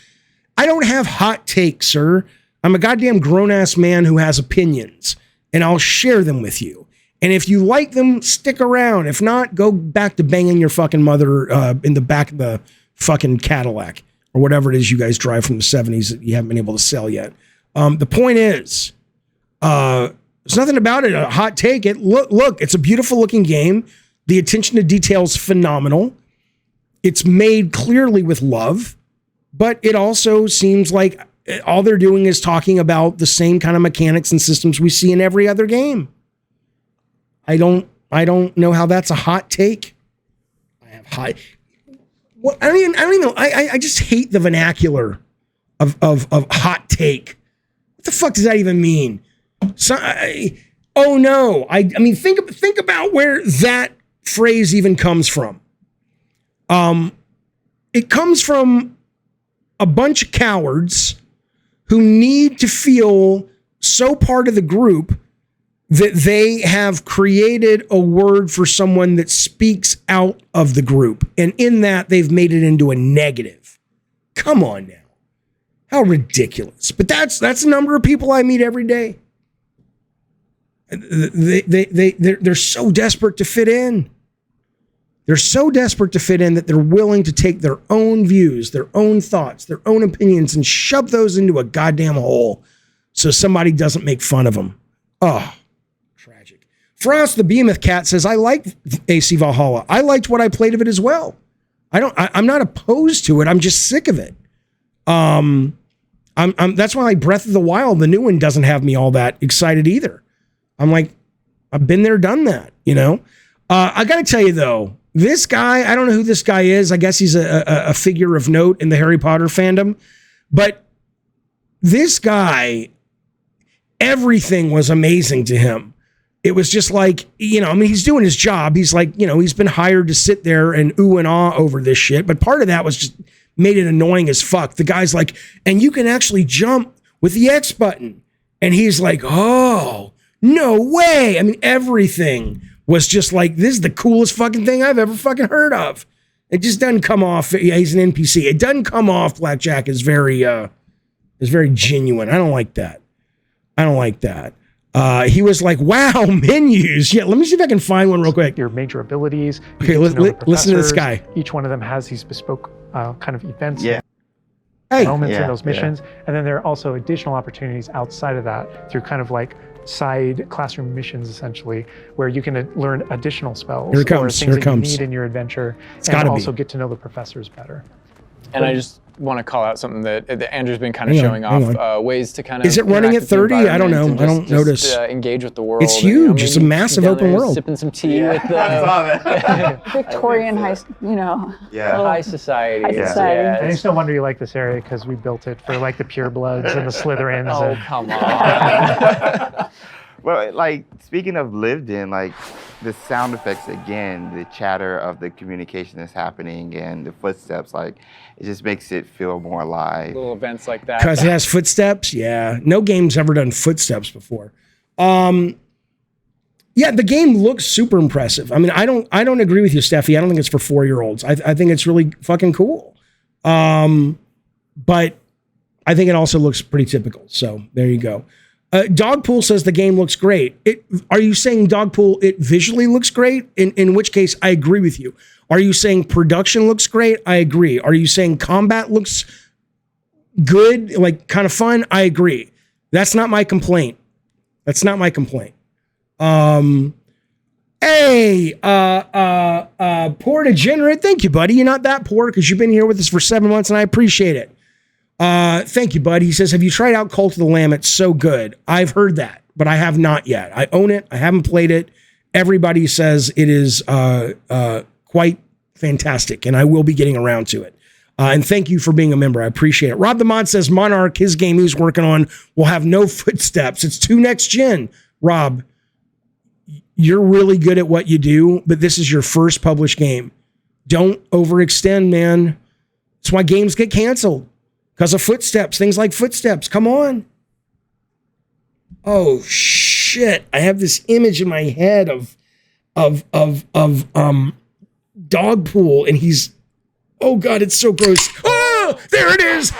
Speaker 1: I don't have hot takes, sir. I'm a goddamn grown-ass man who has opinions, and I'll share them with you. And if you like them, stick around. If not, go back to banging your fucking mother in the back of the fucking Cadillac or whatever it is you guys drive from the 70s that you haven't been able to sell yet. The point is, there's nothing about it. A hot take. Look, it's a beautiful looking game. The attention to detail is phenomenal. It's made clearly with love, but it also seems like all they're doing is talking about the same kind of mechanics and systems we see in every other game. I don't know how that's a hot take. I have high. What I don't even know. I just hate the vernacular of hot take. What the fuck does that even mean? Oh no. I mean, think about where that phrase even comes from. It comes from a bunch of cowards who need to feel so part of the group that they have created a word for someone that speaks out of the group. And in that, they've made it into a negative. Come on now. How ridiculous. But that's a number of people I meet every day. They're so desperate to fit in. They're so desperate to fit in that they're willing to take their own views, their own thoughts, their own opinions, and shove those into a goddamn hole so somebody doesn't make fun of them. Oh, tragic. Frost the Behemoth Cat says, I like AC Valhalla. I liked what I played of it as well. I'm not opposed to it. I'm just sick of it. That's why like Breath of the Wild, the new one, doesn't have me all that excited either. I'm like, I've been there, done that, you know? I got to tell you though, this guy, I don't know who this guy is. I guess he's a figure of note in the Harry Potter fandom. But this guy, everything was amazing to him. It was just like, you know, I mean, he's doing his job. He's like, you know, he's been hired to sit there and ooh and ah over this shit. But part of that was just made it annoying as fuck. The guy's like, and you can actually jump with the X button. And he's like, oh, no way. I mean, everything was just like, this is the coolest fucking thing I've ever fucking heard of. It just doesn't come off. Yeah, he's an NPC. It doesn't come off. Blackjack is very genuine. I don't like that. He was like, wow, menus. Yeah, let me see if I can find one real quick.
Speaker 4: Your major abilities.
Speaker 1: Okay, listen to this guy.
Speaker 4: Each one of them has these bespoke kind of events.
Speaker 5: Yeah.
Speaker 1: Hey.
Speaker 4: Moments in those missions. And then there are also additional opportunities outside of that through kind of like side classroom missions, essentially, where you can learn additional spells or things that you need in your adventure, and also get to know the professors better.
Speaker 6: And I just want to call out something that Andrew's been kind of showing off, ways to kind of.
Speaker 1: Is it running at 30? I don't know. I don't notice.
Speaker 6: Engage with the world.
Speaker 1: It's huge. It's a massive open world.
Speaker 6: Sipping some tea with the
Speaker 7: Victorian high,
Speaker 6: high society.
Speaker 7: High society.
Speaker 4: And it's no wonder you like this area because we built it for like the purebloods and the Slytherins.
Speaker 6: Oh, come on.
Speaker 5: Well, like, speaking of lived in, like, the sound effects again, the chatter of the communication that's happening and the footsteps, like, it just makes it feel more alive.
Speaker 6: Little events like that.
Speaker 1: Because it has footsteps? Yeah. No game's ever done footsteps before. Yeah, the game looks super impressive. I mean, I don't agree with you, Steffi. I don't think it's for 4-year-olds. I think it's really fucking cool. But I think it also looks pretty typical. So there you go. Dogpool says the game looks great. Are you saying Dogpool, it visually looks great? In which case, I agree with you. Are you saying production looks great? I agree. Are you saying combat looks good, like kind of fun? I agree. That's not my complaint. Hey, poor degenerate. Thank you, buddy. You're not that poor because you've been here with us for 7 months and I appreciate it. Thank you, bud. He says, have you tried out Cult of the Lamb? It's so good. I've heard that, but I have not yet. I own it. I haven't played it. Everybody says it is quite fantastic, and I will be getting around to it. And thank you for being a member. I appreciate it. Rob the Mod says Monarch, his game he's working on, will have no footsteps. It's 2 next gen. Rob, you're really good at what you do, but this is your first published game. Don't overextend, man. That's why games get canceled. Because of footsteps, things like footsteps. Come on. Oh shit! I have this image in my head of Dogpool, and he's. Oh god, it's so gross. Oh, there it is.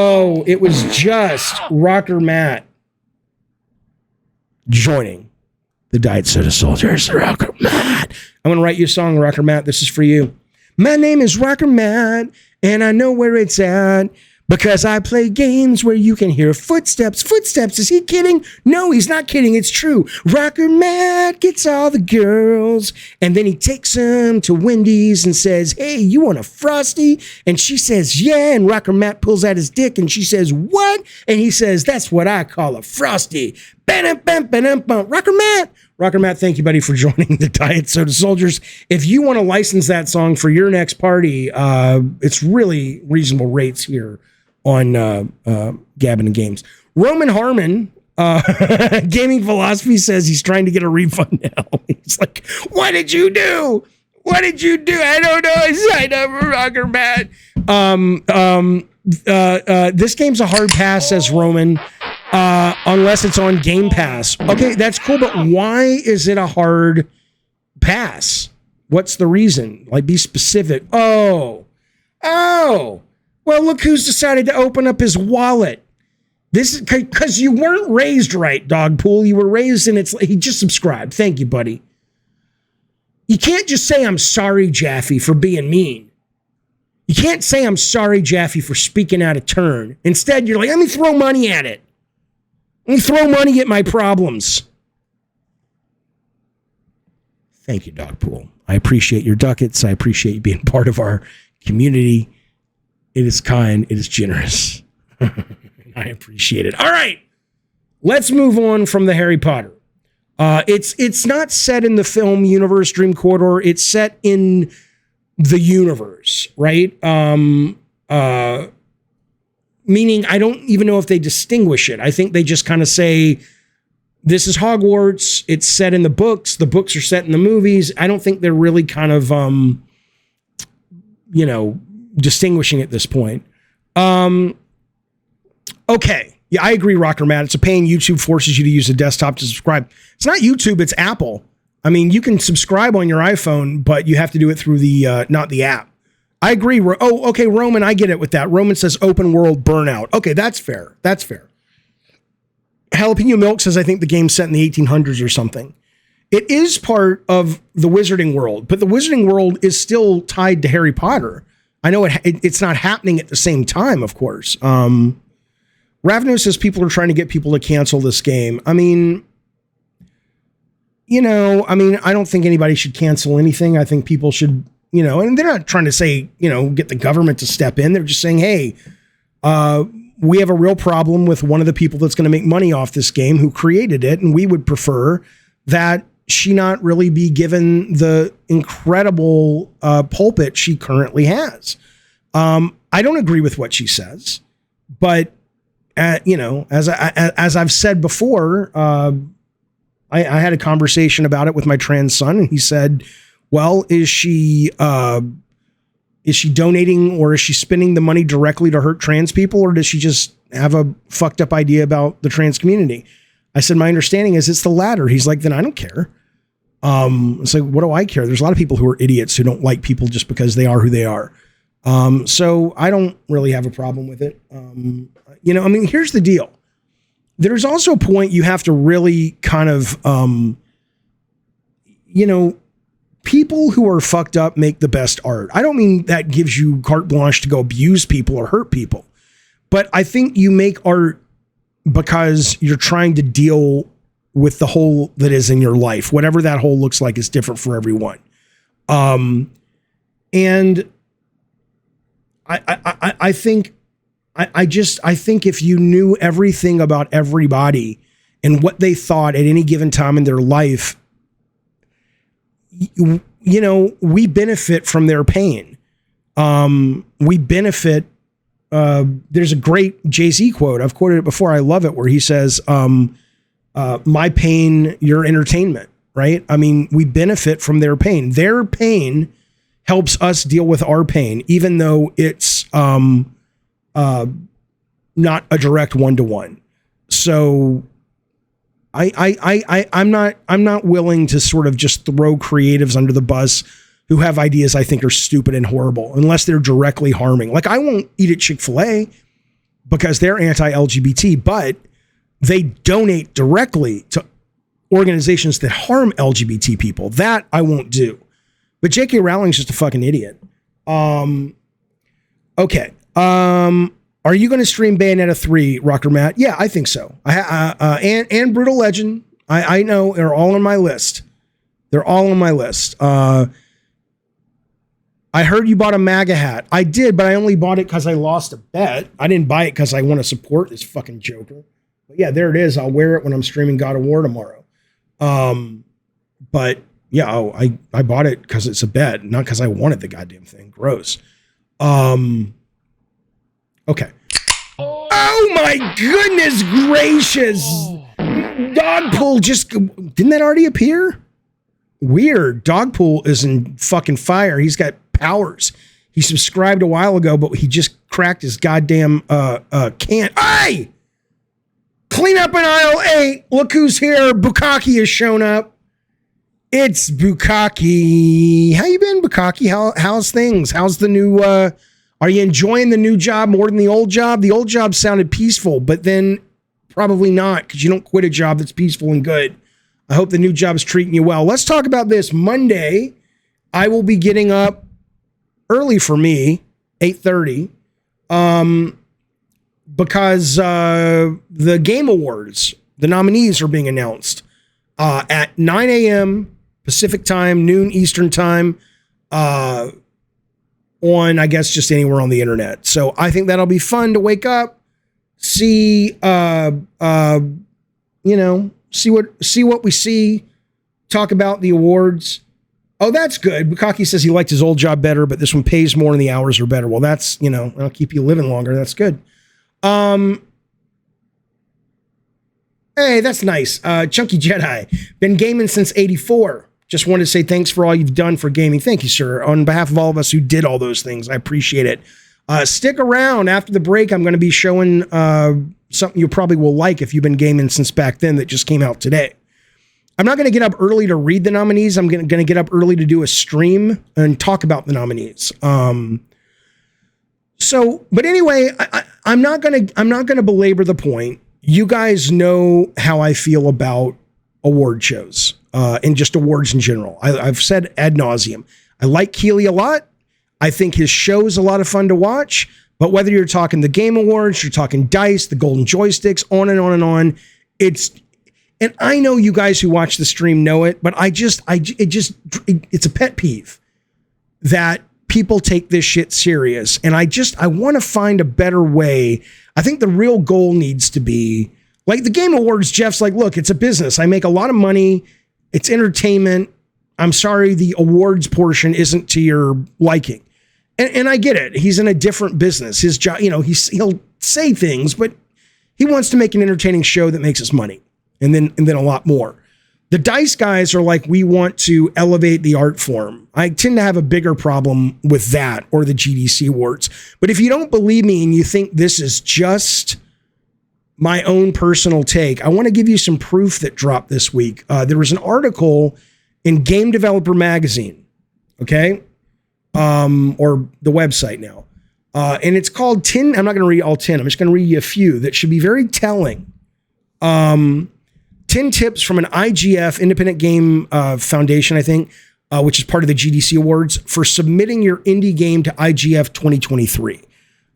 Speaker 1: Oh, it was just Rocker Matt joining the Diet Soda Soldiers. Rocker Matt. I'm going to write you a song, Rocker Matt. This is for you. My name is Rocker Matt, and I know where it's at. Because I play games where you can hear footsteps. Footsteps. Is he kidding? No, he's not kidding. It's true. Rocker Matt gets all the girls. And then he takes them to Wendy's and says, hey, you want a Frosty? And she says, yeah. And Rocker Matt pulls out his dick and she says, what? And he says, that's what I call a Frosty. Rocker Matt. Rocker Matt, thank you, buddy, for joining the Diet Soda Soldiers. If you want to license that song for your next party, it's really reasonable rates here on Gabbin' and Games. Roman Harmon, Gaming Philosophy, says he's trying to get a refund now. He's like, what did you do? What did you do? I don't know. I signed up for Rocker Matt. This game's a hard pass, says Roman, unless it's on Game Pass. Okay, that's cool, but why is it a hard pass? What's the reason? Like, be specific. Oh. Well, look who's decided to open up his wallet. This is because you weren't raised right, Dogpool. You were raised he just subscribed. Thank you, buddy. You can't just say, I'm sorry, Jaffe, for being mean. You can't say, I'm sorry, Jaffe, for speaking out of turn. Instead, you're like, let me throw money at it. Let me throw money at my problems. Thank you, Dogpool. I appreciate your ducats. I appreciate you being part of our community. It is kind. It is generous. I appreciate it. All right. Let's move on from the Harry Potter. It's not set in the film universe, Dream Corridor. It's set in the universe, right? Meaning I don't even know if they distinguish it. I think they just kind of say, this is Hogwarts. It's set in the books. The books are set in the movies. I don't think they're really kind of, distinguishing at this point. Okay. Yeah, I agree, Rocker Matt. It's a pain. YouTube forces you to use a desktop to subscribe. It's not YouTube, it's Apple. I mean, you can subscribe on your iPhone, but you have to do it through the, not the app. I agree. Oh, okay, Roman, I get it with that. Roman says open world burnout. Okay, that's fair. That's fair. Jalapeno Milk says, I think the game's set in the 1800s or something. It is part of the Wizarding World, but the Wizarding World is still tied to Harry Potter. I know it's not happening at the same time, of course. Ravno says people are trying to get people to cancel this game. I mean, I don't think anybody should cancel anything. I think people should, and they're not trying to say, get the government to step in. They're just saying, hey, we have a real problem with one of the people that's going to make money off this game who created it. And we would prefer that she not really be given the incredible pulpit she currently has. I don't agree with what she says, but as I've said before, I had a conversation about it with my trans son, and he said, well, is she donating, or is she spending the money directly to hurt trans people, or does she just have a fucked up idea about the trans community? I said, my understanding is it's the latter. He's like, then I don't care. So what do I care? There's a lot of people who are idiots who don't like people just because they are who they are. So I don't really have a problem with it. Here's the deal. There's also a point you have to really kind of, people who are fucked up make the best art. I don't mean that gives you carte blanche to go abuse people or hurt people, but I think you make art because you're trying to deal with the hole that is in your life. Whatever that hole looks like is different for everyone. And I think if you knew everything about everybody and what they thought at any given time in their life, we benefit from their pain. We benefit. There's a great Jay-Z quote. I've quoted it before. I love it, where he says, my pain, your entertainment, right? I mean, we benefit from their pain. Their pain helps us deal with our pain, even though it's not a direct one-to-one. So I'm not willing to sort of just throw creatives under the bus who have ideas I think are stupid and horrible, unless they're directly harming. Like, I won't eat at Chick-fil-A, because they're anti-LGBT, but they donate directly to organizations that harm LGBT people. That I won't do. But J.K. Rowling's just a fucking idiot. Okay. Are you going to stream Bayonetta 3, Rocker Matt? Yeah, I think so. And Brutal Legend. I know they're all on my list. They're all on my list. I heard you bought a MAGA hat. I did, but I only bought it because I lost a bet. I didn't buy it because I want to support this fucking Joker. But yeah, there it is. I'll wear it when I'm streaming God of War tomorrow. But yeah, I bought it because it's a bet, not because I wanted the goddamn thing. Gross. Okay. Oh my goodness gracious. Dogpool didn't that already appear? Weird. Dogpool is in fucking fire. He's got powers. He subscribed a while ago, but he just cracked his goddamn can. Hey! Clean up in aisle 8. Look who's here. Bukaki has shown up. It's Bukaki. How you been, Bukaki? How's things? How's the new are you enjoying the new job more than the old job? The old job sounded peaceful, but then probably not, because you don't quit a job that's peaceful and good. I hope the new job is treating you well. Let's talk about this. Monday, I will be getting up early for me, 8:30, because the Game Awards, the nominees are being announced at 9 a.m. Pacific time, noon Eastern time, on, I guess, just anywhere on the internet. So I think that'll be fun to wake up, see, see what we see, talk about the awards. Oh, that's good. Bukaki says he liked his old job better, but this one pays more and the hours are better. Well, that's, that'll keep you living longer. That's good. Hey, that's nice. Chunky Jedi, been gaming since 84. Just wanted to say thanks for all you've done for gaming. Thank you, sir. On behalf of all of us who did all those things, I appreciate it. Stick around. After the break, I'm going to be showing something you probably will like if you've been gaming since back then that just came out today. I'm not going to get up early to read the nominees. I'm going to get up early to do a stream and talk about the nominees. But anyway, I'm not going to belabor the point. You guys know how I feel about award shows and just awards in general. I've said ad nauseum. I like Keeley a lot. I think his show's a lot of fun to watch. But whether you're talking the Game Awards, you're talking DICE, the Golden Joysticks, on and on and on, and I know you guys who watch the stream know it, but it's a pet peeve that people take this shit serious. And I want to find a better way. I think the real goal needs to be like the Game Awards. Jeff's like, look, it's a business. I make a lot of money. It's entertainment. I'm sorry, the awards portion isn't to your liking. And I get it. He's in a different business. His job, he'll say things, but he wants to make an entertaining show that makes us money. And then a lot more. The DICE guys are like, we want to elevate the art form. I tend to have a bigger problem with that, or the GDC awards. But if you don't believe me and you think this is just my own personal take, I want to give you some proof that dropped this week. There was an article in Game Developer Magazine, okay? Or the website now. And it's called 10, I'm not going to read all 10. I'm just going to read you a few that should be very telling. 10 tips from an IGF, Independent Game Foundation, I think, which is part of the GDC Awards, for submitting your indie game to IGF 2023.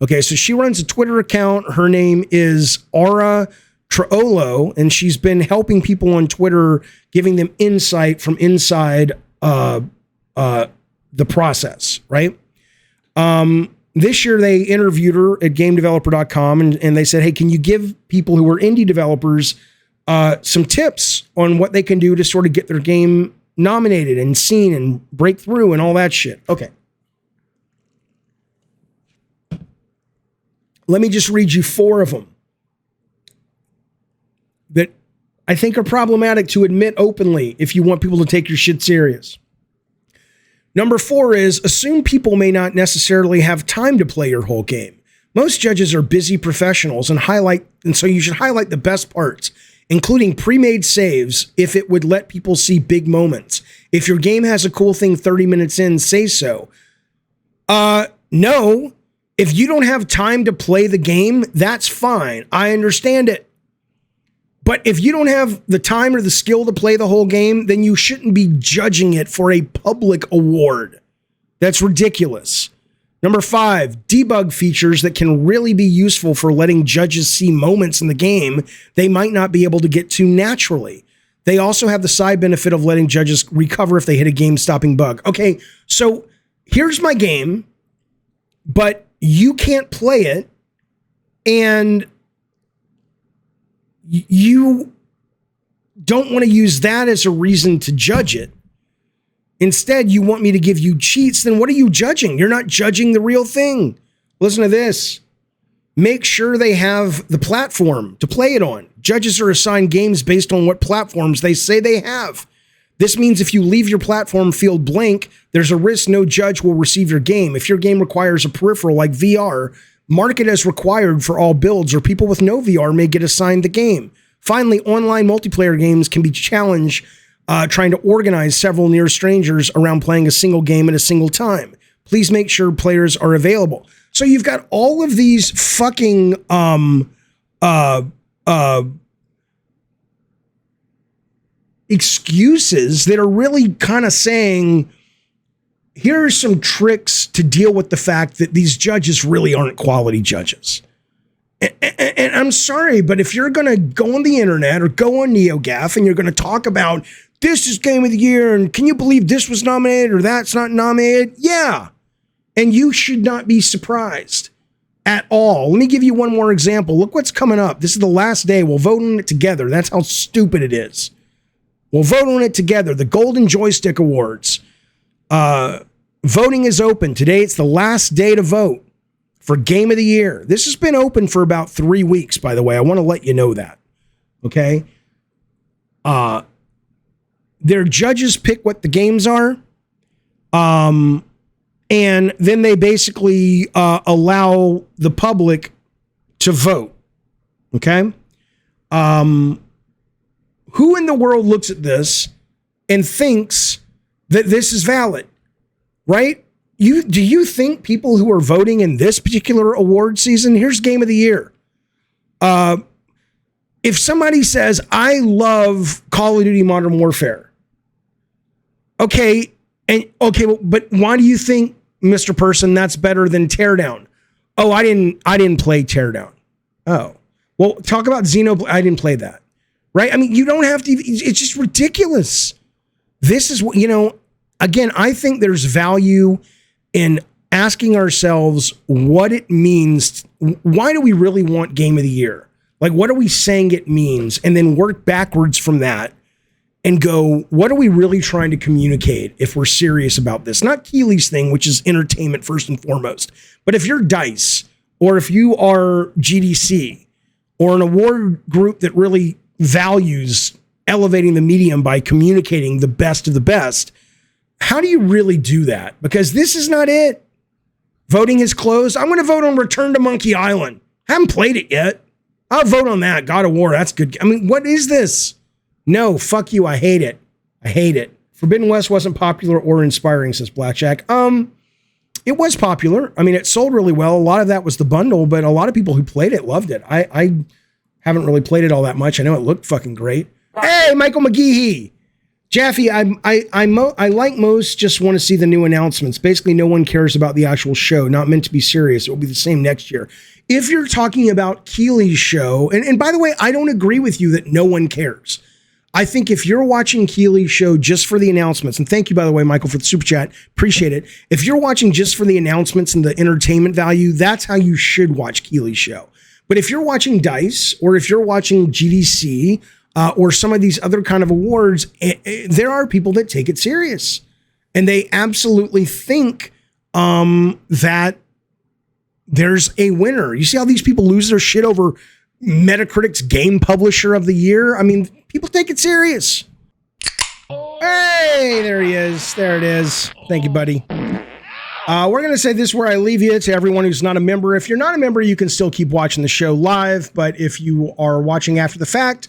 Speaker 1: Okay, so she runs a Twitter account. Her name is Aura Traolo, and she's been helping people on Twitter, giving them insight from inside the process, right? This year, they interviewed her at GameDeveloper.com, and they said, hey, can you give people who are indie developers some tips on what they can do to sort of get their game nominated and seen and break through and all that shit? Okay. Let me just read you 4 of them that I think are problematic to admit openly if you want people to take your shit serious. Number 4 is assume people may not necessarily have time to play your whole game. Most judges are busy professionals and so you should highlight the best parts, including pre-made saves if it would let people see big moments. If your game has a cool thing 30 minutes in, say so. No, If you don't have time to play the game, that's fine. I understand it. But if you don't have the time or the skill to play the whole game, then you shouldn't be judging it for a public award. That's ridiculous. Number 5, debug features that can really be useful for letting judges see moments in the game they might not be able to get to naturally. They also have the side benefit of letting judges recover if they hit a game-stopping bug. Okay, so here's my game, but you can't play it, and you don't want to use that as a reason to judge it. Instead, you want me to give you cheats, then what are you judging? You're not judging the real thing. Listen to this. Make sure they have the platform to play it on. Judges are assigned games based on what platforms they say they have. This means if you leave your platform field blank, there's a risk no judge will receive your game. If your game requires a peripheral like VR, mark it as required for all builds, or people with no VR may get assigned the game. Finally, online multiplayer games can be challenged trying to organize several near strangers around playing a single game at a single time. Please make sure players are available. So you've got all of these fucking excuses that are really kind of saying, here are some tricks to deal with the fact that these judges really aren't quality judges. And I'm sorry, but if you're going to go on the internet or go on NeoGAF and you're going to talk about this is game of the year and can you believe this was nominated or that's not nominated? Yeah. And you should not be surprised at all. Let me give you one more example. Look what's coming up. This is the last day. We'll vote on it together. That's how stupid it is. We'll vote on it together. The Golden Joystick Awards. Voting is open. Today, it's the last day to vote for Game of the Year. This has been open for about 3 weeks, by the way. I want to let you know that. Okay? Their judges pick what the games are. And then they basically allow the public to vote. Okay? Who in the world looks at this and thinks that this is valid? Right? Do you think people who are voting in this particular award season, here's Game of the Year. If somebody says, I love Call of Duty Modern Warfare. Okay, but why do you think, Mr. Person, that's better than Teardown? Oh, I didn't play Teardown. Oh, well, talk about Xenoblade. I didn't play that. Right? I mean, you don't have to, it's just ridiculous. This is what, again, I think there's value in asking ourselves what it means. Why do we really want Game of the Year? Like, what are we saying it means? And then work backwards from that and go, what are we really trying to communicate if we're serious about this? Not Keeley's thing, which is entertainment first and foremost. But if you're DICE, or if you are GDC, or an award group that really values elevating the medium by communicating the best of the best, how do you really do that? Because this is not it. Voting is closed. I'm going to vote on Return to Monkey Island. Haven't played it yet. I'll vote on that. God of War. That's good. I mean, what is this? No, fuck you. I hate it. I hate it. Forbidden West wasn't popular or inspiring, says Blackjack. It was popular. I mean, it sold really well. A lot of that was the bundle, but a lot of people who played it loved it. I haven't really played it all that much. I know it looked fucking great. Hey, Michael McGeehee. Jaffe, I like most just want to see the new announcements. Basically, no one cares about the actual show. Not meant to be serious. It will be the same next year. If you're talking about Keeley's show, and by the way, I don't agree with you that no one cares. I think if you're watching Keeley's show just for the announcements, and thank you, by the way, Michael, for the super chat. Appreciate it. If you're watching just for the announcements and the entertainment value, that's how you should watch Keeley's show. But if you're watching DICE, or if you're watching GDC, or some of these other kind of awards, there are people that take it serious. And they absolutely think that there's a winner. You see how these people lose their shit over Metacritic's Game Publisher of the Year? I mean, people take it serious. Hey, there he is. There it is. Thank you, buddy. We're going to say this where I leave you to everyone who's not a member. If you're not a member, you can still keep watching the show live. But if you are watching after the fact,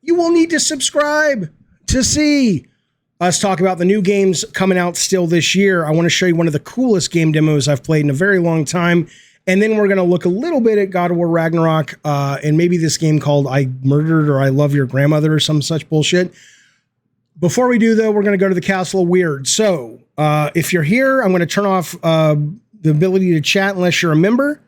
Speaker 1: you will need to subscribe to see us talk about the new games coming out still this year. I want to show you one of the coolest game demos I've played in a very long time. And then we're going to look a little bit at God of War Ragnarok and maybe this game called I Murdered or I Love Your Grandmother or some such bullshit. Before we do, though, we're going to go to the Castle of Weird. So if you're here, I'm going to turn off the ability to chat unless you're a member.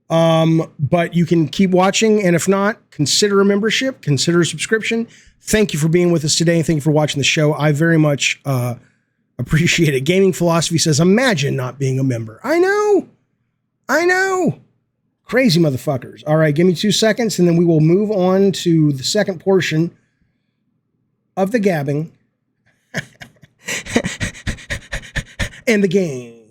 Speaker 1: But you can keep watching. And if not, consider a membership, consider a subscription. Thank you for being with us today. And thank you for watching the show. I very much appreciate it. Gaming Philosophy says, imagine not being a member. I know. Crazy motherfuckers. All right, give me 2 seconds and then we will move on to the second portion of the gabbing and the game.